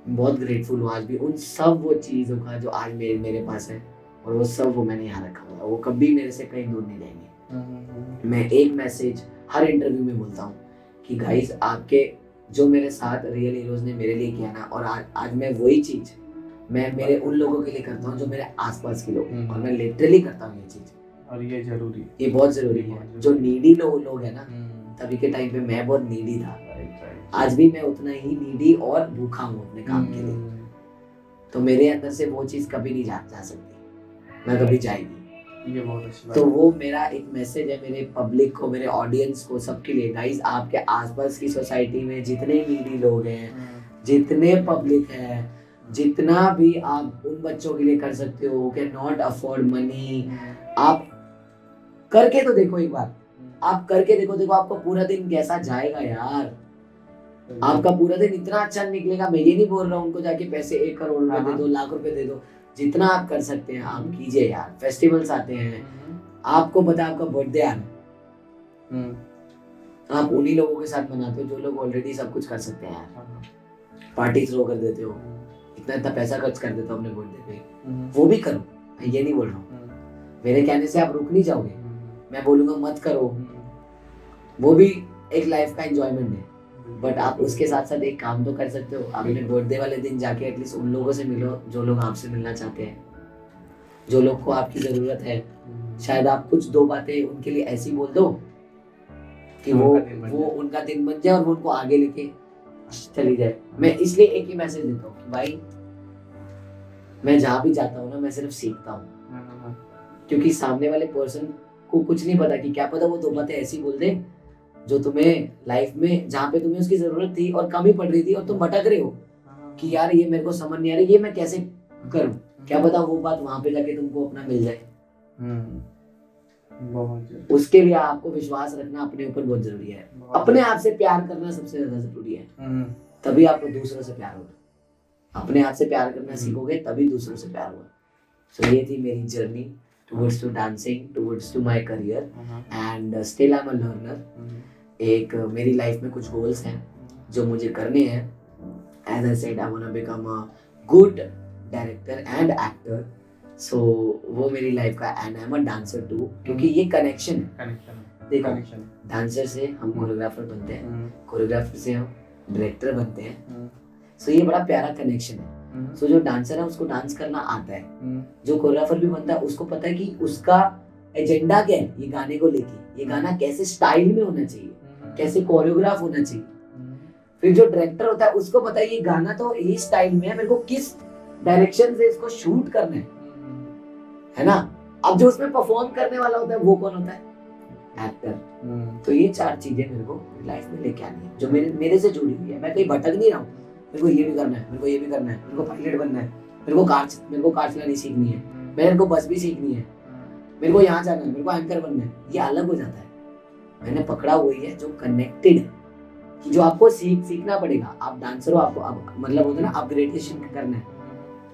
बहुत ग्रेटफुल हूँ आज भी उन सब वो चीज़ों का जो आज मेरे पास है, और वो सब वो मैंने यहाँ रखा हुआ है. वो कभी मेरे से कहीं दूर नहीं जाएंगे. मैं एक मैसेज हर इंटरव्यू में बोलता हूँ कि गाइस, आपके जो मेरे साथ रियल हीरोज ने मेरे लिए किया ना, और आज मैं वही चीज़ मैं मेरे उन लोगों के लिए करता हूँ जो मेरे आसपास के लोग, और मैं लिटरली करता हूँ ये चीज़. और ये जरूरी है, ये बहुत ज़रूरी है. जो नीडी लोग है ना, तभी के टाइम पे मैं बहुत नीडी था. आज भी मैं उतना ही नीडी और भूखा हूँ अपने काम के लिए। तो मेरे अंदर से वो चीज़ कभी नहीं जा सकती, मैं कभी जाएगी। ये बहुत अच्छी बात तो है। वो मेरा एक मैसेज है मेरे पब्लिक को, मेरे ऑडियंस को, सबके लिए। गाइस, आपके आसपास की सोसाइटी में जितने नीडी लोग हैं, जितने पब्लिक है, जितना भी आप उन बच्चों के लिए कर सकते हो, कैन नॉट अफोर्ड मनी, आप करके तो देखो एक बार। आप करके देखो आपका पूरा दिन कैसा जाएगा यार। आपका पूरा दिन इतना अच्छा निकलेगा। मैं ये नहीं बोल रहा हूँ उनको जाके पैसे 1 करोड़ रुपए दे दो, लाख रुपए दे दो। जितना आप कर सकते हैं आप कीजिए यार। फेस्टिवल्स आते हैं, आपको पता है आपका बर्थडे आ रहा है, आप उन्हीं लोगों के साथ मनाते हो जो लोग ऑलरेडी सब कुछ कर सकते हैं यार। पार्टी थ्रो कर देते हो, इतना पैसा खर्च कर देते हो अपने बर्थडे पे, वो भी करो। मैं ये नहीं बोल रहा हूँ, मेरे कहने से आप रुक नहीं जाओगे। मैं बोलूंगा मत करो, वो भी एक लाइफ का एंजॉयमेंट है। बट आप उसके साथ साथ एक काम तो कर सकते हो। आप अपने बर्थडे वाले दिन जाके एटलीस्ट उन लोगों से मिलो जो लोग आपसे मिलना चाहते हैं, जो लोग को आपकी जरूरत है। शायद आप कुछ 2 बातें उनके लिए ऐसी बोल दो कि वो उनका दिन बन जाए और वो उनको आगे लेके चली जाए। मैं इसलिए एक ही मैसेज देता हूँ कि भाई मैं जहाँ भी जाता हूँ ना, मैं सिर्फ सीखता हूँ। क्योंकि सामने वाले पर्सन को कुछ नहीं पता कि क्या पता वो 2 बातें ऐसी बोल दे जो तुम्हें लाइफ में, जहाँ पे तुम्हें उसकी जरूरत थी और कमी पड़ रही थी और तुम भटक रहे हो कि यार ये मेरे को समझ नहीं आ रही, ये मैं कैसे करूं। क्या पता वो बात वहां पे जाके तुमको अपना मिल जाए। बहुत उसके लिए आपको विश्वास रखना अपने ऊपर बहुत जरूरी है। अपने आप से प्यार करना सबसे ज्यादा जरूरी है, तभी आपको दूसरों से प्यार होगा। अपने आप से प्यार करना सीखोगे तभी दूसरों से प्यार होगा। So ये थी मेरी journey towards to dancing, towards to my career, and still I'm a learner. एक मेरी लाइफ में कुछ गोल्स हैं जो मुझे करने हैं। As I said, I wanna become a good director and actor. So वो मेरी लाइफ का, and I'm a dancer too, क्योंकि ये कनेक्शन है। देखो, डांसर से हम कोरियोग्राफर बनते हैं, कोरियोग्राफर से हम डायरेक्टर बनते हैं। सो ये बड़ा प्यारा कनेक्शन है। सो जो डांसर है उसको डांस करना आता है, जो कोरियोग्राफर भी बनता है उसको पता है कि उसका एजेंडा क्या है, ये गाने को लेके, ये गाना कैसे स्टाइल में होना चाहिए, कैसे कोरियोग्राफ होना चाहिए। फिर जो डायरेक्टर होता है उसको पता है ये गाना तो ये स्टाइल में है, मेरे को किस डायरेक्शन से इसको शूट करना है ना। अब जो उसमें परफॉर्म करने वाला होता है वो कौन होता है? एक्टर। तो ये 4 चीजें मेरे को लाइफ में लेके आनी है जो मेरे से जुड़ी हुई है। मैं कहीं भटक नहीं रहा हूँ। मेरे को ये भी करना है, मेरे को ये भी करना है, मेरे को पायलट बनना है, मेरे को कार चलानी सीखनी है, मेरे को बस भी सीखनी है, मेरे को यहाँ जाना है, मेरे को एंकर बनना है। ये अलग हो जाता है। मैंने पकड़ा वही है जो कनेक्टेड है, कि जो आपको सीखना पड़ेगा। आप डांसर हो, आपको मतलब होता है ना अपग्रेडेशन करना है।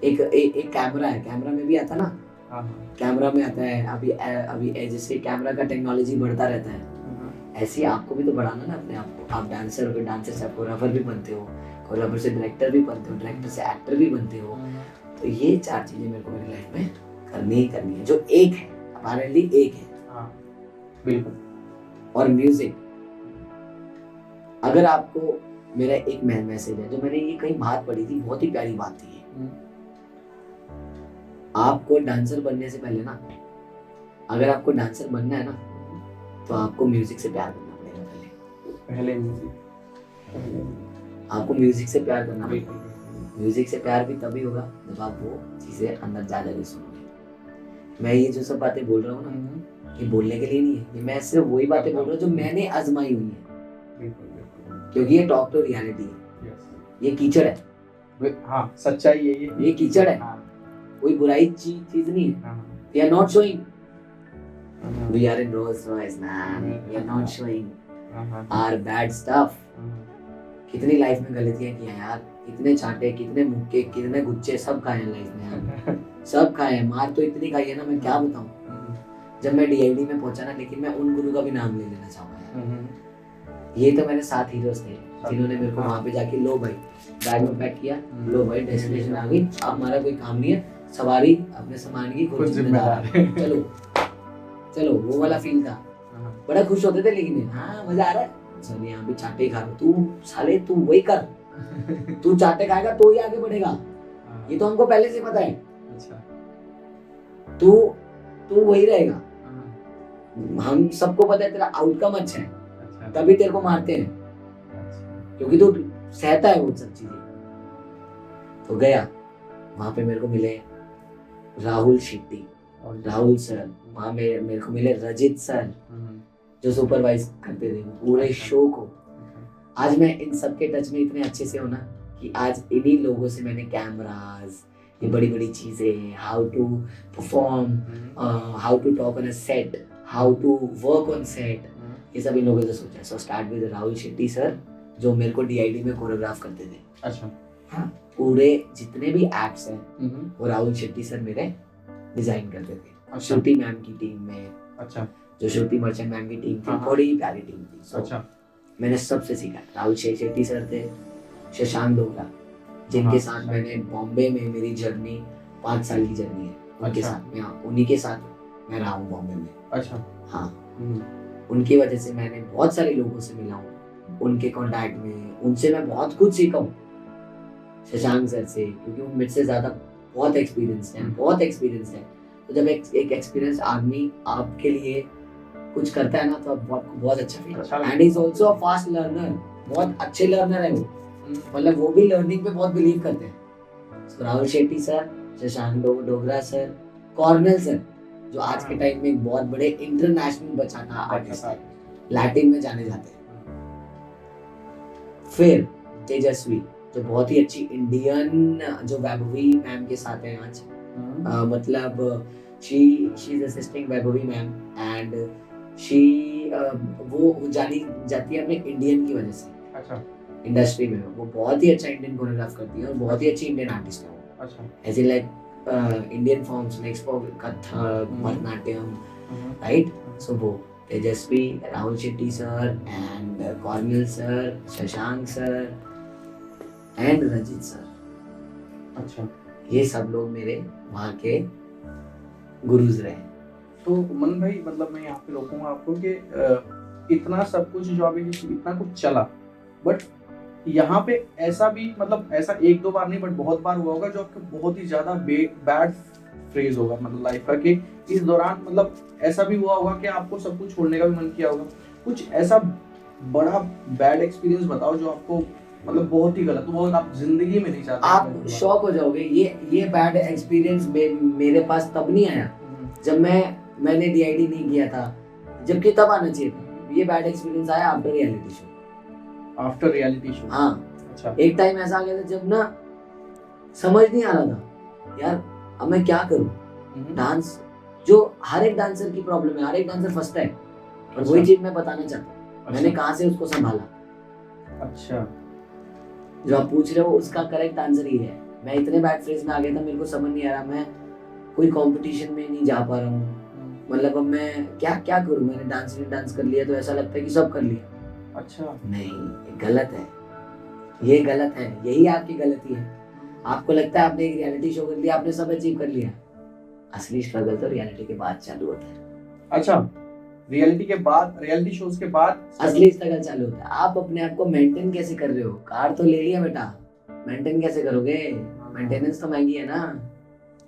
एक कैमरा है, कैमरा में भी आता ना, कैमरा में आता है। अभी जैसे कैमरा का टेक्नोलॉजी बढ़ता रहता है, ऐसे ही आपको भी तो बढ़ाना ना अपने आप को। आप डांसर हो, डांसर से कोरियोग्राफर भी बनते हो, कोरियोग्राफर से डायरेक्टर भी बनते हो, डायरेक्टर से एक्टर भी बनते हो। तो ये 4 चीजें मेरे को मेरी लाइफ में करनी ही करनी है, जो एक है, अपैरेंटली एक है। बिल्कुल। और म्यूजिक, अगर आपको मेरा एक मैसेज है जो मैंने ये कहीं बात पढ़ी थी, बहुत ही प्यारी बात थी। आपको डांसर बनने से पहले ना, अगर आपको डांसर बनना है ना, तो आपको म्यूजिक से प्यार करना पड़ेगा। पहले आपको म्यूजिक से प्यार करना पड़ेगा। म्यूजिक से प्यार भी तभी होगा जब आप वो चीजें अंदर जा सुनोगे। मैं ये जो सब बातें बोल रहा हूँ ना, ये बोलने के लिए नहीं है, ये मैं सिर्फ वही बातें बोल रहा हूँ जो मैंने आजमाई हुई है, क्योंकि ये टॉक टू रियलिटी है। ये कीचड़ है, हाँ सच्चाई है ये कीचड़ है। कोई बुराई चीज नहीं है। We are not showing. We are in Rolls Royce, man. We are not showing our bad stuff. कितनी लाइफ में गलतियां की हैं यार, कितने चांटे, कितने मुक्के, कितने गुच्चे सब खाए हैं लाइफ में यार, सब खाए हैं। मार तो इतनी खाई है ना, मैं क्या बताऊं। जब मैं DID में पहुंचा ना, लेकिन मैं उन गुरु का भी नाम ले लेना चाहूंगा यार। ये तो मेरे 7 हीरोज थे जिन्होंने मेरे को वहां पे जाके, लो भाई बैग में पैक किया, लो भाई डेस्टिनेशन आ गई, अब हमारा कोई काम नहीं है, सवारी अपने सामान की खुद जिम्मेदार, चलो चलो, वो वाला फील था। बड़ा खुश होते थे, लेकिन हाँ मजा आ रहा है, चल यहाँ पे चाटे खा रहा, तू साले तू वही कर, तू चाटे खाएगा तो ही आगे बढ़ेगा, ये तो हमको पहले से पता है। तू वही रहेगा, हम सबको पता है तेरा आउटकम अच्छा है, तभी तेरे को मारते हैं। क्योंकि तो सहता है वो सब चीजें। तो गया वहां पे, मेरे को मिले राहुल शेट्टी, और राहुल सर, वहां मेरे को मिले रजित सर जो सुपरवाइज करते थे पूरे शो को। आज मैं इन सबके टच में इतने अच्छे से हूं ना कि आज इन्हीं लोगों से मैंने कैमराज, ये बड़ी बड़ी चीजें, how to perform, how to talk on a set, how to work on set, ये सब इन लोगों से सोचा। So start with Rahul Shetty sir जो मेरे को डीआईडी में कोरियोग्राफ करते थे। अच्छा। हाँ, पूरे जितने भी एक्ट्स हैं वो राहुल शेट्टी सर मेरे डिजाइन करते थे। अच्छा। श्रुति मैम की टीम में, अच्छा। जो श्रुति मर्चेंट मैम की टीम थी, हाँ। बड़ी प्यारी टीम थी। So, अच्छा। मैंने सबसे सीखा। राहुल शेट्टी सर थे, शशांक डोगरा, जिनके हाँ, साथ मैंने बॉम्बे में, मेरी जर्नी 5 साल की जर्नी है उनके अच्छा। साथ, मैं उन्हीं के साथ मैं रहा हूँ बॉम्बे में। अच्छा। हाँ, उनकी वजह से मैंने बहुत सारे लोगों से मिला हूँ, उनके कांटेक्ट में, उनसे मैं बहुत कुछ सीखा हूँ। शशांक सर से, क्योंकि वो मुझसे ज्यादा बहुत एक्सपीरियंस है। तो जब एक एक्सपीरियंस आदमी आपके लिए कुछ करता है ना तो आपको बहुत अच्छा फील होता है। And is also a fast learner, बहुत अच्छे लर्नर है वो, मतलब वो भी लर्निंग पे बहुत बिलीव करते हैं। So, Rahul Shetty sir, Shashank Dogra sir, Cornell sir जो आज के टाइम में एक बहुत बड़े इंटरनेशनल बचाता आर्टिस्ट है, लैटिन में जाने जाते हैं। फिर तेजस्वी जो बहुत ही अच्छी इंडियन, जो वैभवी मैम के साथ है आज, मतलब she is assisting Vaibhavi ma'am and she वो जानी जाती है अपने इंडियन की वजह से। अच्छा। इंडस्ट्री में वो बहुत ही अच्छा इंडियन कोरियोग्राफ करती है और बहुत ही अच्छी इंडियन आर्टिस्ट है वो। अच्छा। ऐसे like Indian forms, next Kathak, Bharatanatyam, right. So वो Tejasvi, Rahul Shetty sir and Cornel sir, Shashank sir and Rajit sir, अच्छा। ये सब लोग मेरे वहाँ के गुरुज रहे। तो मन भाई, मतलब मैं यहाँ पे रोकूंगा आपको कि इतना सब कुछ जो अभी इतना कुछ चला, बट यहाँ पे ऐसा भी, मतलब ऐसा 1-2 बार नहीं बट बहुत बार हुआ होगा जो आपका बहुत ही ज्यादा बैड फ्रेज होगा मतलब लाइफ का, कि इस दौरान मतलब ऐसा भी हुआ होगा कि आपको सब कुछ छोड़ने का भी मन किया होगा। कुछ ऐसा बड़ा बैड एक्सपीरियंस बताओ जो आपको मतलब बहुत ही गलत, वो आप जिंदगी में नहीं चाहते। आप शॉक हो जाओगे। ये बैड एक्सपीरियंस मेरे पास तब नहीं आया जब मैंने डीआईडी नहीं किया था, जबकि तब आना चाहिए था। ये बैड एक्सपीरियंस आया after reality show. After reality show? हाँ। अच्छा। एक टाइम ऐसा आ गया था जब ना समझ नहीं आ रहा था यार अब मैं क्या करूं। डांस जो हर एक डांसर की प्रॉब्लम है, हर एक डांसर फंसता है, और वही चीज मैं बताना चाहता हूँ। मैंने कहाँ से उसको संभाला। अच्छा। जो आप पूछ रहे हो उसका करेक्ट आंसर ये है। मैं इतने बैड फ्रेज में आ गया था, मेरे को समझ नहीं आ रहा, मैं कोई कंपटीशन में नहीं जा पा रहा हूँ, मतलब अब मैं क्या करूँ। मैंने डांस कर लिया तो ऐसा लगता है कि सब कर लिया। अच्छा। नहीं, ये गलत है, ये गलत है, यही आपकी गलती है। आपको लगता है आपने एक रियलिटी शो कर लिया, आपने सब अचीव कर लिया। असली स्ट्रगल तो रियलिटी के बाद चालू होता है। अच्छा, रियलिटी के बाद, रियलिटी शोज के बाद असली स्ट्रगल चालू होता है। आप अपने आप को मेंटेन कैसे कर रहे हो? कार तो ले लिया बेटा, मेंटेन कैसे करोगे? मेंटेनेंस तो महंगी है ना,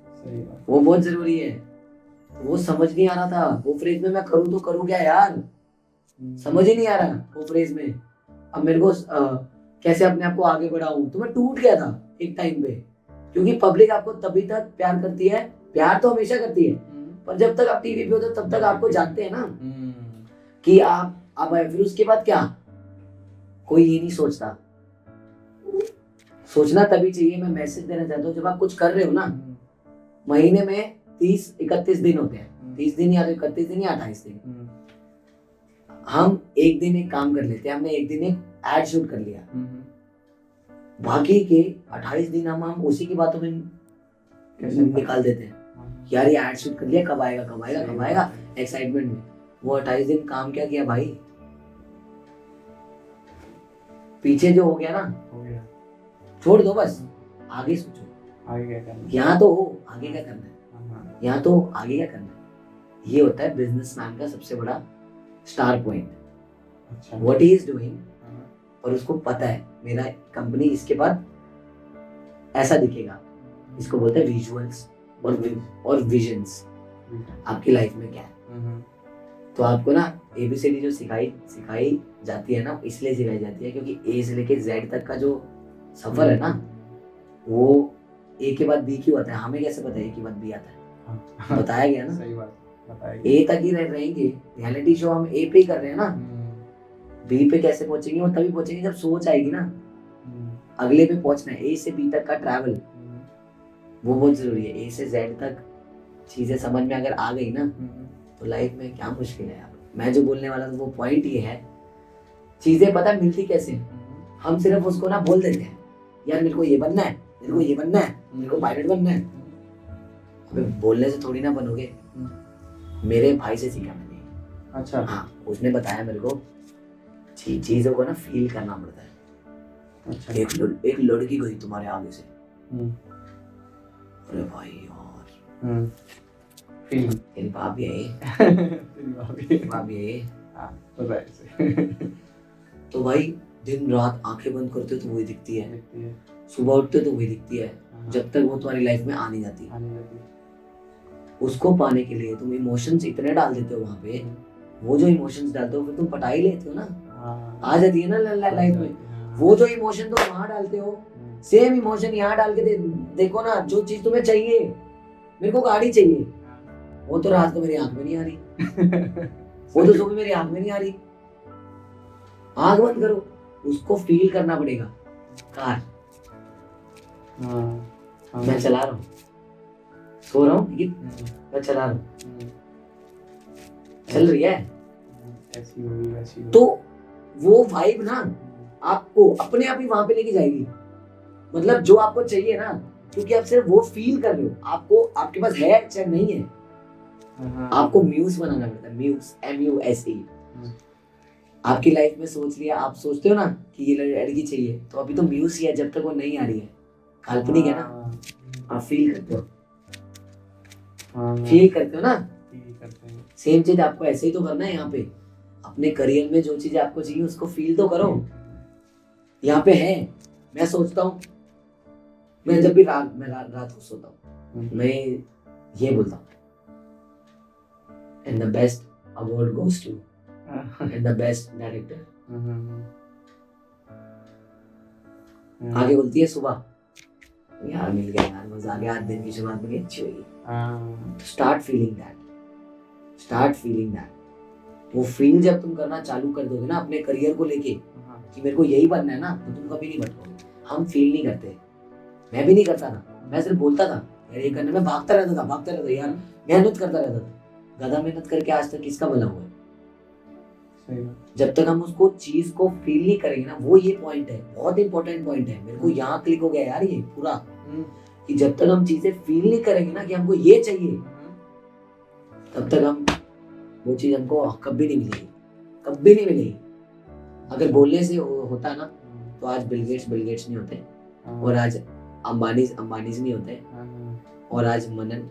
सही बात। वो बहुत जरूरी है। वो समझ नहीं आ रहा था वो फ्रेज में, मैं करूँ तो करूँ क्या यार, समझ ही नहीं आ रहा वो फ्रेज में। अब मेरे को कैसे अपने आप को आगे बढ़ाऊं, तो मैं टूट गया था एक टाइम पे, क्योंकि पब्लिक आपको तभी तक प्यार करती है, प्यार तो हमेशा करती है, पर जब तक आप टीवी पे होते हो तब तक आपको जानते हैं ना कि आप आए। फिर उसके बाद क्या, कोई ये नहीं सोचता। सोचना तभी चाहिए। मैं मैसेज देना चाहता हूँ, जब आप कुछ कर रहे हो ना, महीने में 30-31 दिन होते हैं, 30 दिन या 31 दिन या 28 दिन। हम एक दिन एक काम कर लेते हैं, हमने एक दिन एक एड शूट कर लिया, बाकी के 28 दिन हम उसी की बातों में निकाल देते हैं। यार ये एड शूट कर लिया, कब आएगा एक्साइटमेंट में। वो 28 दिन काम क्या किया भाई, पीछे जो हो गया ना हो गया, छोड़ दो, बस आगे सोचो। आगे क्या करना है? यहाँ तो हो, आगे क्या करना है, यहाँ तो आगे क्या करना है। ये होता है बिजनेसमैन का सबसे बड़ा स्टार पॉइंट, अच्छा। व्हाट ही इज डूइंग, और उसको पता है मेरा कंपनी इसके बाद ऐसा दिखेगा। इसको बोलते हैं विजुअल्स और विजन्स। आपकी लाइफ में क्या है, तो आपको ना ABCD जो सिखाई जाती है ना, इसलिए सिखाई जाती है क्योंकि A से लेके Z तक का जो सफर है ना, वो A के बाद B क्यों आता है, हमें कैसे पता है A के बाद B आता है? बताया गया ना, सही बात बताया A तक ही रहेंगे। रियलिटी शो हम A पे ही कर रहे हैं ना, B पे कैसे पहुंचेंगे? वो तभी पहुंचेंगे जब सोच आएगी ना, अगले पे पहुंचना है। A से B तक का ट्रैवल वो बहुत जरूरी है। A से Z तक चीजें समझ में अगर आ गई ना, तो लाइफ में क्या मुश्किल है यार। मैं जो बोलने वाला था वो पॉइंट ये है, चीजें पता मिलती कैसे हैं? हम सिर्फ उसको ना बोल देते हैं, यार मेरे को ये बनना है, मेरे को ये बनना है, मेरे को पायलट बनना है। अबे बोलने से थोड़ी ना बनोगे। मेरे भाई से सीखा मैंने। अच्छा। हाँ, उसने बताया मेरे को चीजों को ना फील करना पड़ता है। अच्छा। एक लड़की गई तुम्हारे आगे से, अरे भाई यार, फील तेरी भाभी है, तेरी भाभी है। हाँ, पता है इसे। तो भाई दिन रात आंखें बंद करते हो तो वही दिखती है, दिखती है। सुबह उठते हो तो वही दिखती है, हाँ, जब तक वो तुम्हारी लाइफ में आ नहीं जाती। आने लगी। उसको पाने के लिए तुम इमोशंस इतने डाल देते हो वहां पे, वो जो इमोशंस डालते हो फिर तुम पटा ही लेते हो ना, हाँ, आ जाती है ना लाइफ में। वो जो इमोशन तुम वहां डालते हो, सेम इमोशन यहाँ डाल के देखो ना। जो चीज तुम्हें चाहिए, मेरे को गाड़ी चाहिए, वो तो रात को मेरी आंख में नहीं आ रही, वो तो सुबह मेरी आंख में नहीं आ रही। आंख बंद करो, उसको फील करना पड़ेगा। कार मैं चला रहा हूँ, सो रहा हूँ लेकिन मैं चला रहा हूँ, चल रही है, ऐसी होगी वैसी होगी। तो वो वाइब ना आपको अपने आप ही वहां पे लेके जाएगी। मतलब जो आपको चाहिए ना, क्योंकि आप सिर्फ वो फील कर रहे हो, आपको आपके पास है चाहे नहीं है, आपको म्यूज बनाना पड़ता है। Muse, MUSE। आपकी लाइफ में सोच लिया, आप सोचते हो ना कि ये लड़की चाहिए, तो अभी तो म्यूज ही है जब तक वो नहीं आ रही है, काल्पनिक है ना। आप फील करते हो, फील करते हो ना। सेम चीज आपको ऐसे ही तो करना है यहाँ पे। अपने करियर में जो चीजें आपको चाहिए उसको फील तो करो। यहाँ पे है, मैं सोचता हूँ, मैं जब भी रात को सोता हूँ, मैं ये बोलता हूँ, and the best award goes to and the best director। आगे बोलती है सुबह, यार मिल गया यार, मजा आ गया, आज दिन की शुरुआत में अच्छी हुई। Start feeling that. वो फील जब तुम करना चालू कर दोगे ना अपने करियर को लेके कि मेरे को यही बनना है ना, तो तुम कभी नहीं भटकोगे। हम फील नहीं करते, मैं भी नहीं करता था, मैं सिर्फ बोलता था यार ये करने में, भागता रहता था यार, मेहनत करता रहता था। गधा मेहनत करके आज तक किसका भला हुआ है? जब तक हम उसको चीज को फील नहीं करेंगे ना, वो ये पॉइंट है, बहुत इंपॉर्टेंट पॉइंट है। मेरे को यहाँ क्लिक हो गया यार ये पूरा, कि जब तक हम चीजें फील नहीं करेंगे ना कि हमको ये चाहिए, तब तक हम वो चीज हमको कभी नहीं मिलेगी। अगर बोलने से होता ना, तो आज बिल गेट्स नहीं होते, और आज अंबानी नहीं होते, और आज मनन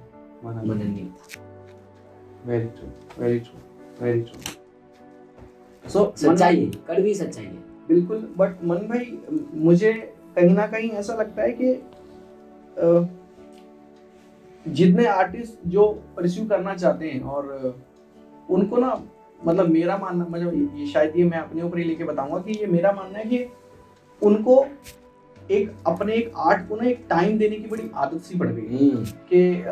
नहीं होता। Very true. So, सच्चाई है, कड़वी सच्चाई है बिल्कुल। बट मन भाई, मुझे कहीं ना कहीं ऐसा लगता है कि जितने आर्टिस्ट जो परस्यू करना चाहते हैं, और उनको ना, मतलब मेरा मानना, मतलब ये शायद ये मैं अपने ऊपर ही लेके बताऊंगा कि ये मेरा मानना है कि उनको अपने एक आर्ट को ना एक टाइम देने की बड़ी आदत सी पड़ गई कि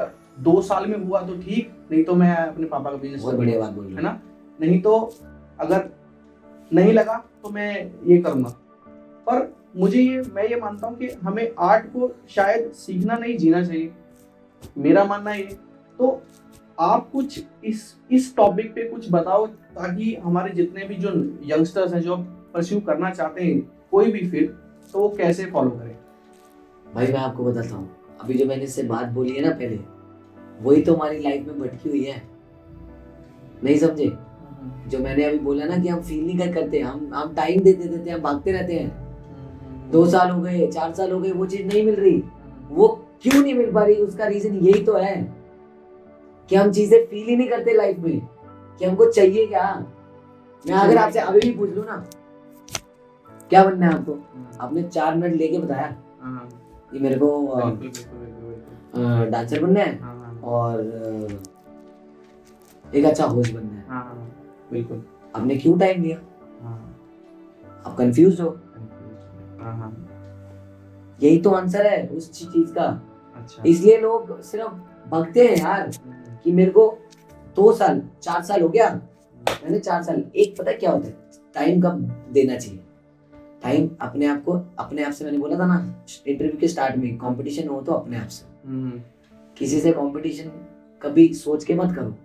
2 साल में हुआ तो ठीक, नहीं तो मैं अपने पापा का बिजनेस, बहुत बढ़िया बात बोल रहे है ना, नहीं तो अगर नहीं लगा तो मैं ये करूंगा। पर मैं ये मानता हूँ कि हमें आर्ट को शायद सीखना नहीं, जीना चाहिए, मेरा मानना है ये। तो आप कुछ इस टॉपिक पे कुछ बताओ, ताकि हमारे जितने भी जो यंगस्टर्स हैं जो परस्यू करना चाहते हैं कोई भी फील्ड, तो वो कैसे फॉलो करें। भाई मैं आपको बताता हूँ, अभी जो मैंने इससे बात बोली है ना पहले, वही तो हमारी लाइफ में भटकी हुई है, नहीं समझे? जो मैंने अभी बोला ना कि हम फील नहीं करते, हम टाइम देते देते हम भागते रहते हैं। 2 साल हो गए, 4 साल हो गए, वो चीज नहीं मिल रही। वो क्यों नहीं मिल पा रही? उसका रीजन यही तो है कि हम चीजें फील ही नहीं करते लाइफ में, कि हमको चाहिए क्या। मैं अगर आपसे अभी भी पूछ लूं ना, क्या बनना है आपको, आपने 4 मिनट लेके बताया कि मेरे को डांसर बनना है और एक अच्छा होस्ट बनना है, बिल्कुल। आपने क्यों टाइम लिया? हाँ, आप कंफ्यूज हो। हाँ, हाँ, यही तो आंसर है उस चीज का। अच्छा। इसलिए लोग सिर्फ भगते हैं यार कि मेरे को 2 साल 4 साल हो गया, मैंने 4 साल। एक पता है क्या होता है, टाइम कब देना चाहिए? टाइम अपने आप से, मैंने बोला था ना इंटरव्यू के स्टार्ट में, कंपटीशन हो तो अपने आप से। किसी से कंपटीशन कभी सोच के मत करो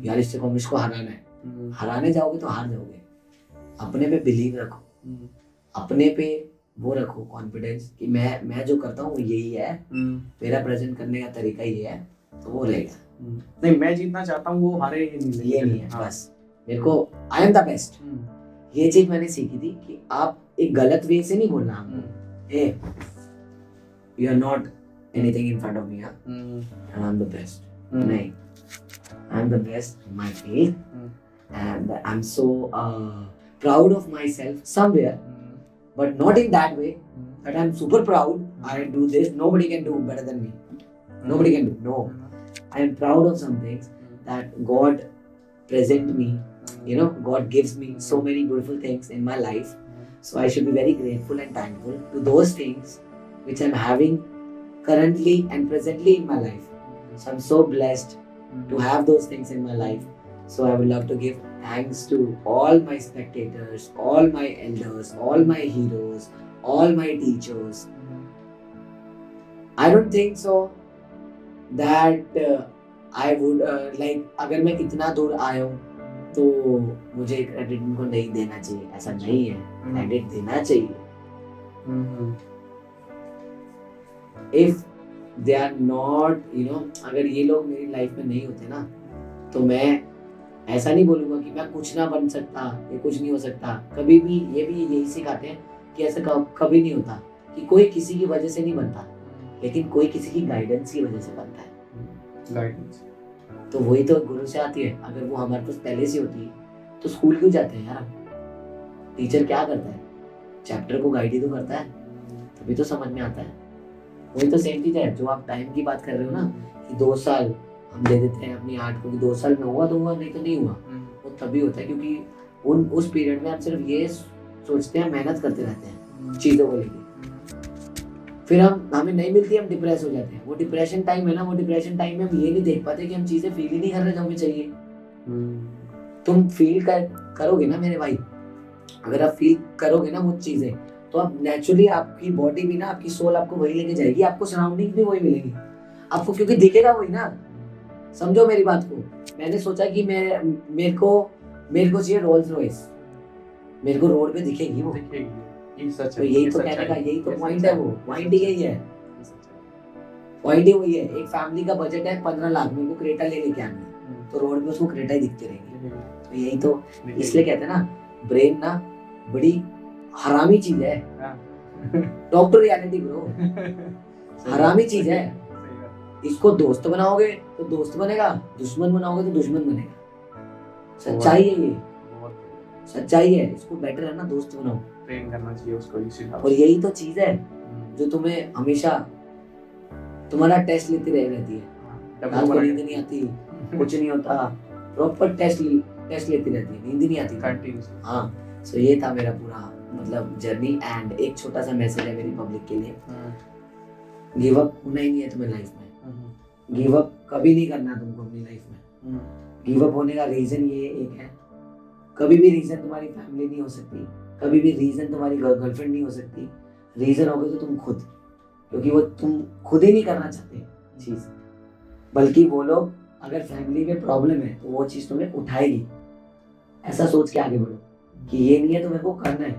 यार इससे इसको हराना है। हराने जाओगे तो हार जाओगे। अपने पे बिलीव रखो, अपने पे वो रखो कॉन्फिडेंस कि मैं जो करता हूँ वो यही है, मेरा प्रेजेंट करने का तरीका ये है, तो वो रहेगा। नहीं, मैं जीतना चाहता हूँ, वो हारे ये नहीं है। बस मेरे को आई एम द बेस्ट, ये चीज मैंने सीखी थी कि आप एक गलत वे से नहीं बोलना हमको, hey you are not anything in front of me, I am the best. नहीं, I am the best in my field and I am so proud of my self somewhere, but not in that way that I'm super proud I do this, nobody can do better than me, nobody can do. No, I am proud of some things that God present me, you know, God gives me so many beautiful things in my life, so I should be very grateful and thankful to those things which I'm having currently and presently in my life. So I'm so blessed to have those things in my life. So I would love to give thanks to all my spectators, all my elders, all my heroes, all my teachers. I don't think so that I would like, अगर मैं इतना दूर आया हूँ तो मुझे credit उनको नहीं देना चाहिए, ऐसा नहीं है। क्रेडिट देना चाहिए। If they are not, you know, अगर ये लोग मेरी लाइफ में नहीं होते ना तो मैं ऐसा नहीं बोलूंगा कि मैं कुछ ना बन सकता, ये कुछ नहीं हो सकता। कभी भी ये भी यही सिखाते हैं कि ऐसा कभी नहीं होता कि कोई किसी की वजह से नहीं बनता, लेकिन कोई किसी की गाइडेंस की वजह से बनता है। गाइडेंस तो वही तो गुरु से आती है। अगर वो हमारे पास पहले से होती तो स्कूल क्यों जाते हैं यार? टीचर क्या करता है? चैप्टर को गाइड ही तो करता है, तभी तो समझ में आता है। वही तो सेम चीज है जो आप टाइम की बात कर रहे हो ना, कि 2 साल हम दे देते हैं अपनी आर्ट को कि 2 साल में हुआ तो हुआ, नहीं तो नहीं हुआ। वो तभी होता है क्योंकि उस पीरियड में हम सिर्फ ये सोचते हैं, मेहनत करते रहते हैं चीज़ों को लेके। फिर हमें नहीं मिलती, हम डिप्रेस हो जाते हैं। वो डिप्रेशन टाइम है ना, वो डिप्रेशन टाइम में हम ये नहीं देख पाते कि हम चीज़ें फील ही नहीं कर रहे जो हमें चाहिए। तुम फील करोगे ना मेरे भाई, अगर आप फील करोगे ना वो चीज़ें, तो आप नेचुरली आपकी बॉडी भी ना, आपकी सोल आपको वही लेके जाएगी, आपको सराउंडिंग भी वही मिलेगी आपको, क्योंकि दिखेगा वही ना। समझो मेरी बात को। मैंने सोचा कि मेरे को चाहिए रोल्स रॉयस, मेरे को रोड पे दिखेगी वो, ये सच है। तो यही तो कहने का, यही तो पॉइंट है। वो पॉइंट ही यही है, पॉइंट ही वही है। एक फैमिली का बजट है 15 लाख, मेरे को क्रेटा ले लेके आनी है, तो रोड पे उसको क्रेटा ही दिखती रहेगी। तो यही तो, इसलिए कहते हैं ना ब्रेन ना बड़ी हरामी चीज है। डॉक्टर रियलिटी ब्रो, हरामी चीज है। इसको दोस्त बनाओगे तो दोस्त बनेगा, दुश्मन बनाओगे तो दुश्मन बनेगा। सच्चाई है ये, सच्चाई है। इसको बेटर है ना दोस्त बनाओ, ट्रेन करना चाहिए उसको इसी हिसाब से। और यही तो चीज है जो तुम्हें हमेशा तुम्हारा टेस्ट लेती रहती है। रात को नींद नहीं आती, कुछ नहीं होता, प्रॉपर टेस्ट लेती रहती है, नींद नहीं आती कंटिन्यूअस। हाँ, सो ये था मेरा पूरा मतलब जर्नी। एंड एक छोटा सा मैसेज है मेरी पब्लिक के लिए, गिव अप होना ही नहीं है तुम्हें लाइफ में। गिव अप कभी नहीं करना तुमको अपनी लाइफ में। गिव अप होने का रीजन ये एक है, कभी भी रीजन तुम्हारी फैमिली नहीं हो सकती, कभी भी रीजन तुम्हारी गर्लफ्रेंड नहीं हो सकती। रीजन होगे तो तुम खुद, क्योंकि वो तुम खुद ही नहीं करना चाहते चीज, बल्कि वो लोग अगर फैमिली में प्रॉब्लम है तो वो चीज तुम्हें उठाएगी। ऐसा सोच के आगे बढ़ो कि ये नहीं है तो मेरे को करना है,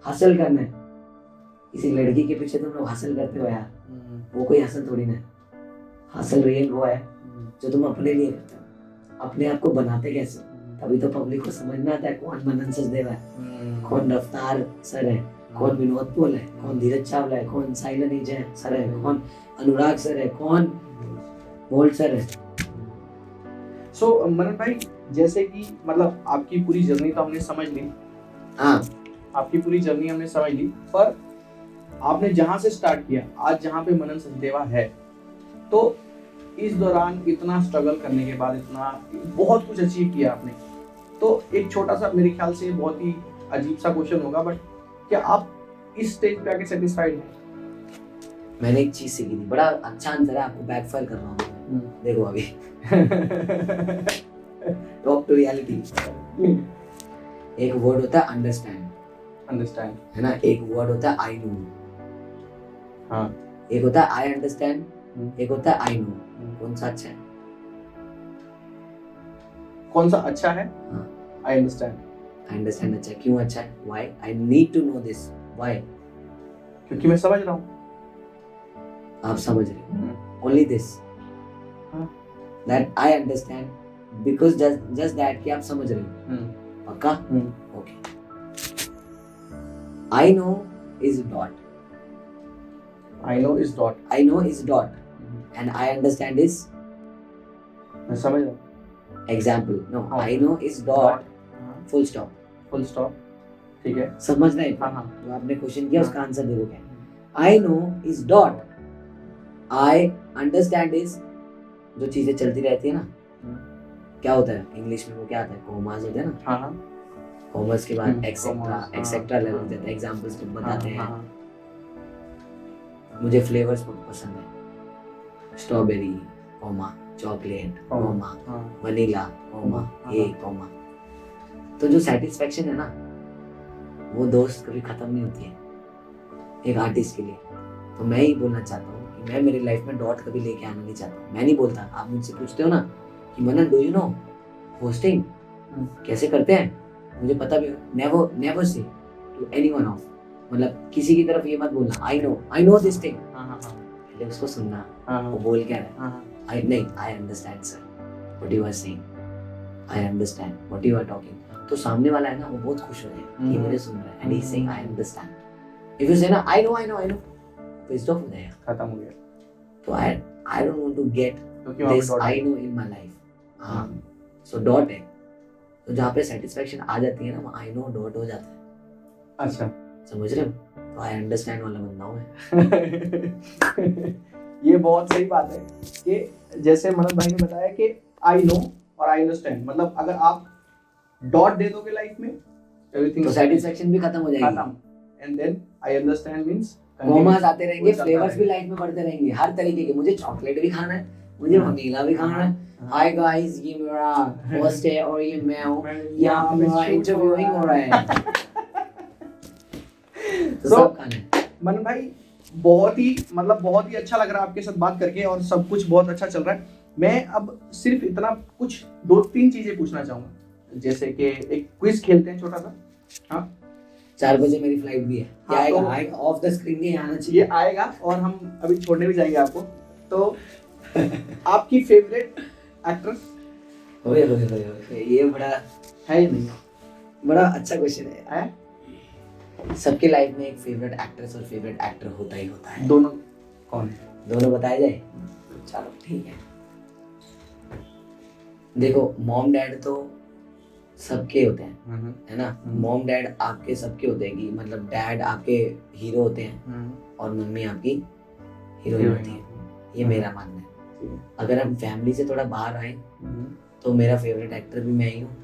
हासिल करना है। किसी लड़की के पीछे तुम लोग हासिल करते हो यार, वो कोई हासिल थोड़ी ना है। हासिल रियल वो है जो तुम अपने लिए करते हो। अपने आप को बनाते कैसे, तभी तो पब्लिक को समझ में आता है कौन मनन सचदेव है, कौन रफ्तार सर है, कौन विनोद पोल है, कौन धीरज चावला है, कौन साइलन एजे सर है, कौन अनुराग सर है, कौन बोल्ट सर है। सो मनन भाई, जैसे कि मतलब आपकी पूरी जर्नी तो हमने समझ ली। हाँ, आपकी पूरी जर्नी हमने समझ ली, पर आपने जहाँ से स्टार्ट किया आज जहाँ पे मनन सचदेवा है, तो इस दौरान इतना स्ट्रगल करने के बाद इतना बहुत कुछ अचीव किया आपने, तो एक छोटा सा, मेरे ख्याल से बहुत ही अजीब सा क्वेश्चन होगा, बट क्या आप इस स्टेज पे आके सेटिस्फाइड हैं? मैंने एक चीज सीखी थी, बड़ा अच्छा आंसर है, आपको बैकफायर कर रहा हूँ देखो अभी। Talk to reality. एक वर्ड होता है अंडरस्टैंड, है ना, एक वर्ड होता है आई नो। हाँ। एक होता है आई अंडरस्टैंड, एक होता है आई नो। कौन सा अच्छा है? कौन सा अच्छा है? हाँ। I understand. आई अंडरस्टैंड अच्छा है। क्यों अच्छा है? Why? I need to know this. Why? क्योंकि मैं समझ रहा हूँ। आप समझ रहे हो? Only this, that I understand because just that कि आप समझ रहे हो। पक्का? Okay. I know is dot, I know is dot, I know is dot and I understand is मैं समझ रहा हूँ। एग्जाम्पल। नो, हाँ। I know is dot full stop. Full stop, ठीक है। समझ रहे हैं? हाँ हाँ। जो आपने क्वेश्चन किया उसका आंसर देखो क्या है। I know is dot, I understand is जो चीजें चलती रहती है ना, क्या होता है इंग्लिश में, वो क्या आता है, कॉमास होते हैं ना। हाँ हाँ। कॉमर्स के बाद एक्सेट्रा, commas, एक्सेट्रा हाँ, ले हाँ। लेते हैं, एग्जांपल्स बताते हैं। हाँ, मुझे फ्लेवर्स बहुत पसंद है, स्ट्रॉबेरी कॉमा, चॉकलेट कॉमा, हाँ, वनीला कॉमा, हाँ, ये हाँ। कॉमा। तो जो सेटिस्फेक्शन है ना, वो दोस्त कभी खत्म नहीं होती है एक आर्टिस्ट के लिए। तो मैं ही बोलना चाहता हूँ कि मैं मेरी लाइफ में डॉट कभी लेके आना नहीं चाहता हूँ। मैं नहीं बोलता, आप मुझसे पूछते हो ना कि मनन डू यू नो होस्टिंग कैसे करते हैं, मुझे पता भी, never say to anyone of, मतलब किसी की तरफ ये मत बोलना आई नो दिस थिंग, हाँ, हाँ, हाँ, पहले उसको सुनना हाँ, वो बोल क्या रहा है। हाँ, आई नहीं, I understand sir what you are saying, I understand what you are talking. तो सामने वाला है ना, वो बहुत खुश हो जाएगा कि ये मुझे सुन रहा है and he is saying I understand. If you से ना आई नो पिस्ड ऑफ हो जाएगा, खत्म हो गया। तो I don't want to get क्योंकि वहाँ पे दिस dot है। I know in my life. हां, सो डॉट है, तो जहाँ पे सेटिस्फेक्शन आ जाती है ना, वो आई नो डॉट हो जाता है। अच्छा। समझ रहे हो? तो आई अंडरस्टैंड वाला बंदा हूँ मैं। ये बहुत सही बात है कि जैसे मनन भाई ने बताया कि आई नो और आई अंडरस्टैंड, मतलब अगर आप डॉट दे दोगे लाइफ में, एवरीथिंग तो सेटिस्फेक्शन भी खत्म हो जाएगी। खत्म। And then I understand means commas आते रहेंगे, चलता फ्लेवर्स भी रहेगा। लाइफ में बढ़ते रहेंगे, हर तरीके के। मुझे चॉकलेट भी खाना है, मुझे हाँ। वनीला भी खाना है। हाँ। हाय गाइस, ये मेरा होस्ट है और ये मैं हूँ, यहाँ यहाँ पे पे मेरा shoot इंटरव्यूइंग हो रहा है। तो So, सब खाना है। मनन भाई बहुत ही अच्छा लग रहा है आपके साथ बात करके, और सब कुछ बहुत अच्छा चल रहा है। मैं अब सिर्फ इतना कुछ 2-3 चीजें पूछना चाहूंगा, जैसे कि एक क्विज खेलते हैं छोटा सा। हाँ, 4 बजे मेरी फ्लाइट भी है। ये हाँ, आएगा, तो- आएगा ऑफ द स्क्रीन नहीं आना चाहिए। ये आएगा और हम अभी छोड़ने भी जाएंगे आपको। तो आपकी फेवरेट एक्ट्रेस ओए ये बड़ा है या नहीं बड़ा अच्छा क्वेश्चन है। है? सबके लाइफ में एक फेवरेट एक्ट्रेस और फेवरेट एक्टर होता ही होता है। दोनों कौन है? दोनों बताया जाए? चलो ठीक है। देखो, मॉम डैड तो सबके होते हैं, है ना। मॉम डैड आपके सबके होते हैं, कि मतलब डैड आपके हीरो होते हैं और मम्मी आपकी हीरोइन होती है, ये मेरा मानना है। अगर हम फैमिली से थोड़ा बाहर आए तो मेरा फेवरेट एक्टर भी मैं ही हूँ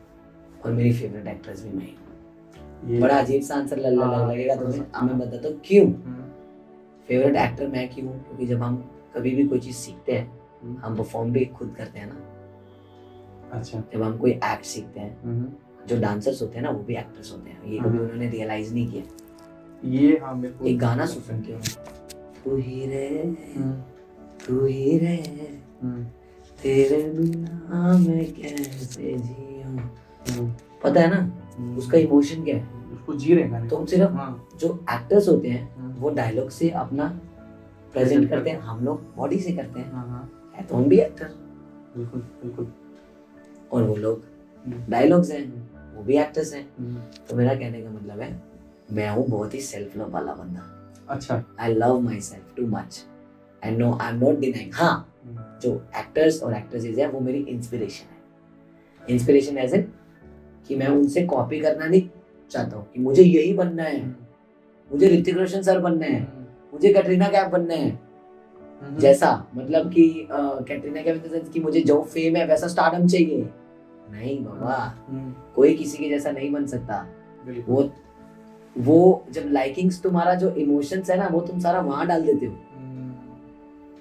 और मेरी फेवरेट एक्ट्रेस भी मैं ही हूँ। बड़ा अजीब सा आंसर लगेगा तुम्हें, मैं बताता हूँ क्यों। फेवरेट एक्टर मैं क्यों हूँ, क्योंकि जब हम कभी भी कोई चीज सीखते हैं, हम परफॉर्म भी खुद करते हैं ना। अच्छा। जब हम कोई एक्ट सीखते हैं, जो डांसर्स होते हैं ना, वो भी एक्टर्स होते हैं, ये कभी उन्होंने रियलाइज नहीं किया। ये हाँ मेरे को एक गाना सुनते हो, तू ही रे तेरे बिना मैं कैसे जीऊं। पता है ना उसका इमोशन क्या है? उसको जी रहे हैं गाने। तुम सिर्फ हाँ। जो एक्टर्स होते हैं वो डायलॉग से अपना प्रेजेंट करते हैं, हम लोग बॉडी से करते हैं। हाँ, है तो हम भी एक्टर, बिल्कुल बिल्कुल। और वो लोग डायलॉग्स हैं, वो भी एक्टर्स हैं। तो मेरा कहने का मतलब है, मैं हूँ बहुत ही सेल्फ लव वाला बंदा। अच्छा। I love myself too much and no I am not denying. हाँ, जो एक्टर्स और एक्ट्रेसेस हैं वो मेरी इंस्पिरेशन है। इंस्पिरेशन एज इन कि मैं उनसे कॉपी करना नहीं चाहता हूँ कि मुझे यही बनना है, मुझे ऋतिक रोशन सर बनना है, मुझे कैटरीना कैफ बनना है। जैसा मतलब कि Katrina Kaif in the sense कि मुझे जो फेम है वैसा स्टारडम चाहिए, नहीं बाबा, कोई किसी के जैसा नहीं बन सकता। बिल्कुल। वो जब लाइकिंग्स, तुम्हारा जो इमोशंस है ना, वो तुम सारा वहां डाल देते हो।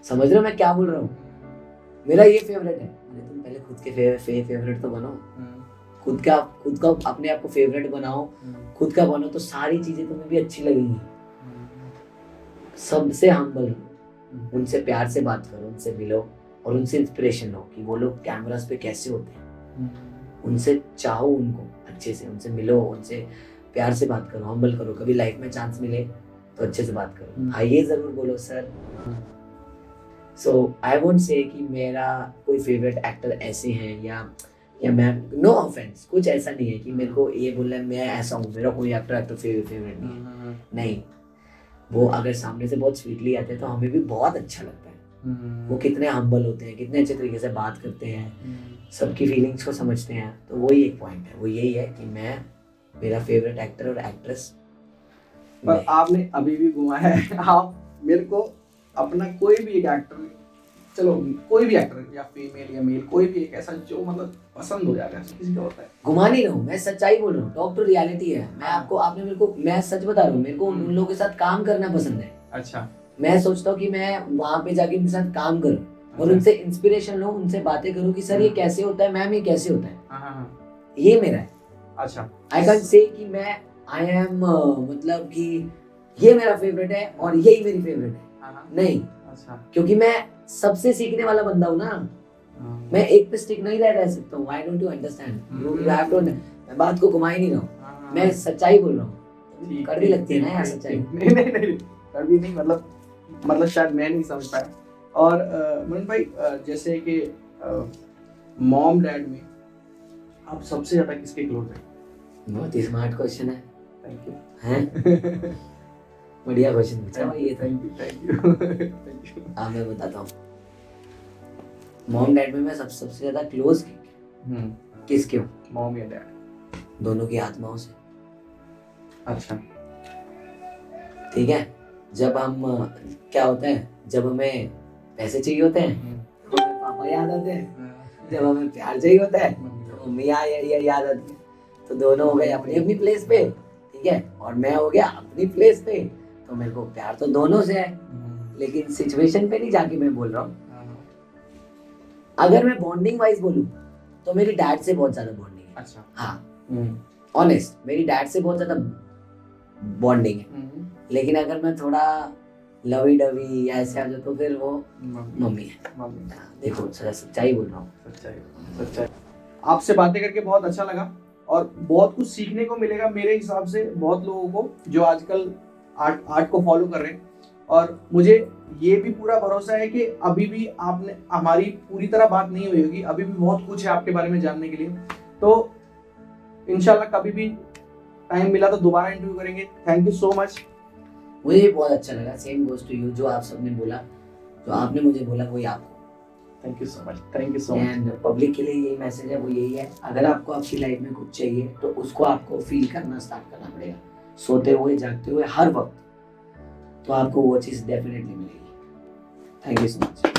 समझ रहे हो मैं क्या बोल रहा हूँ? मेरा ये फेवरेट है। अरे तुम पहले खुद के फेवरेट तो बनो। खुद का अपने आप को फेवरेट बनाओ, खुद का बनो, तो सारी चीजें तुम्हें भी अच्छी लगेंगी। सबसे हम्बल रहो, उनसे प्यार से बात करो, उनसे मिलो और उनसे इंस्पिरेशन लो कि वो लोग कैमरास पे कैसे होते हैं। उनसे चाहो, उनको अच्छे से उनसे मिलो, उनसे प्यार से बात करो, हम्बल करो। कभी लाइफ में चांस मिले तो अच्छे से बात करो, हाँ ये जरूर बोलो sir. So I won't say कि मेरा कोई फेवरेट एक्टर ऐसे हैं या मैं, नो ऑफेंस, कुछ ऐसा नहीं है कि मेरे को ये बोलना है मैं ऐसा हूँ, मेरा कोई एक्टर फेवरेट नहीं। वो अगर सामने से बहुत स्वीटली आते हैं तो हमें भी बहुत अच्छा लगता है। वो कितने हम्बल होते हैं, कितने अच्छे तरीके से बात करते हैं, सबकी फीलिंग्स को समझते हैं। तो वही एक पॉइंट है, वो यही है कि मेरा फेवरेट एक्टर और एक्ट्रेस। पर आपने अभी भी घुमाया है। आप मेरे को अपना कोई भी एक एक्टर, चलो कोई भी एक्टर या फीमेल या मेल, कोई भी एक ऐसा जो मतलब पसंद हो जाता है, किसी का होता है। घुमा नहीं रहा हूँ, मैं सच्चाई बोल रहा हूँ, टॉक टू रियलिटी है। मैं आपको, आपने मेरे को, मैं सच बता रहा हूँ, मेरे को उन लोगों के साथ काम करना पसंद है। अच्छा। मैं सोचता हूँ कि मैं वहां पे जाके उनके साथ काम करूँ और उनसे इंस्पिरेशन लूँ, उनसे बातें करूँ कि सर ये कैसे होता है, मैम ये कैसे होता है। ये मेरा है। अच्छा। आई कैन से कि मैं आई एम मतलब कि ये मेरा फेवरेट है और यही मेरी फेवरेट है, नहीं। अच्छा। क्योंकि मैं सबसे सीखने वाला बंदा हूँ ना, मैं एक पे स्टिक नहीं रह सकता हूँ। I don't you understand, you have to. मैं बात को घुमा ही नहीं रहा हूँ, मैं सच्चाई बोल रहा हूँ। कड़वी लगती है ना यार सच्चाई। नहीं कड़वी नहीं, मतलब शायद मैं नहीं समझ पाया। और मनन भाई, जैसे कि मॉम डैड में आप सबसे ज्यादा किसके क्लोज हैं? बहुत ही स्मार्ट क्वेश्चन है। Thank you. हैं? बढ़िया क्वेश्चन पूछा भाई ये। Thank you. हाँ मैं बताता हूँ। मॉम डैड में मैं सबसे ज्यादा क्लोज किसके हूँ? मॉम या डैड? दोनों की आत्माओं से। अच्छा। ठीक है। जब हम, क्या होता है, जब हमें पैसे चाहिए होते हैं तो हमें पापा याद आते हैं, जब हमें प्यार चाहिए होता है तो मम्मी याद आती है। तो दोनों हो गए अपनी अपनी प्लेस पे, ठीक है, और मैं हो गया अपनी प्लेस पे। तो मेरे को प्यार तो दोनों से है, लेकिन सिचुएशन पे नहीं जाके मैं बोल रहा हूँ। अगर मैं बॉन्डिंग वाइज बोलूँ तो मेरी डैड से बहुत ज्यादा बॉन्डिंग है। अच्छा। हाँ ऑनेस्ट, मेरी डैड से बहुत ज्यादा बॉन्डिंग है। लेकिन अगर मैं थोड़ा लवी डवी या ऐसे आ जाए तो फिर वो मम्मी है। हाँ, देखो सच्चाई बोल रहा हूँ। सच्चाई। आपसे बातें करके बहुत अच्छा लगा और बहुत कुछ सीखने को मिलेगा मेरे हिसाब से बहुत लोगों को जो आजकल आर्ट को फॉलो कर रहे हैं। और मुझे ये भी पूरा भरोसा है कि अभी भी आपने हमारी पूरी तरह बात नहीं हुई होगी, अभी भी बहुत कुछ है आपके बारे में जानने के लिए। तो इंशाल्लाह कभी भी टाइम मिला तो दोबारा इंटरव्यू करेंगे। Thank you so much. मुझे भी बहुत अच्छा लगा। Same goes to you. जो आप सबने बोला, जो आपने मुझे बोला, वही आपको। Thank you so much. Thank you so much. And public के लिए यही मैसेज है, वो यही है, अगर आपको आपकी लाइफ में कुछ चाहिए तो उसको आपको फील करना स्टार्ट करना पड़ेगा, सोते हुए जागते हुए हर वक्त, तो आपको वो चीज़ डेफिनेटली मिलेगी। Thank you so much.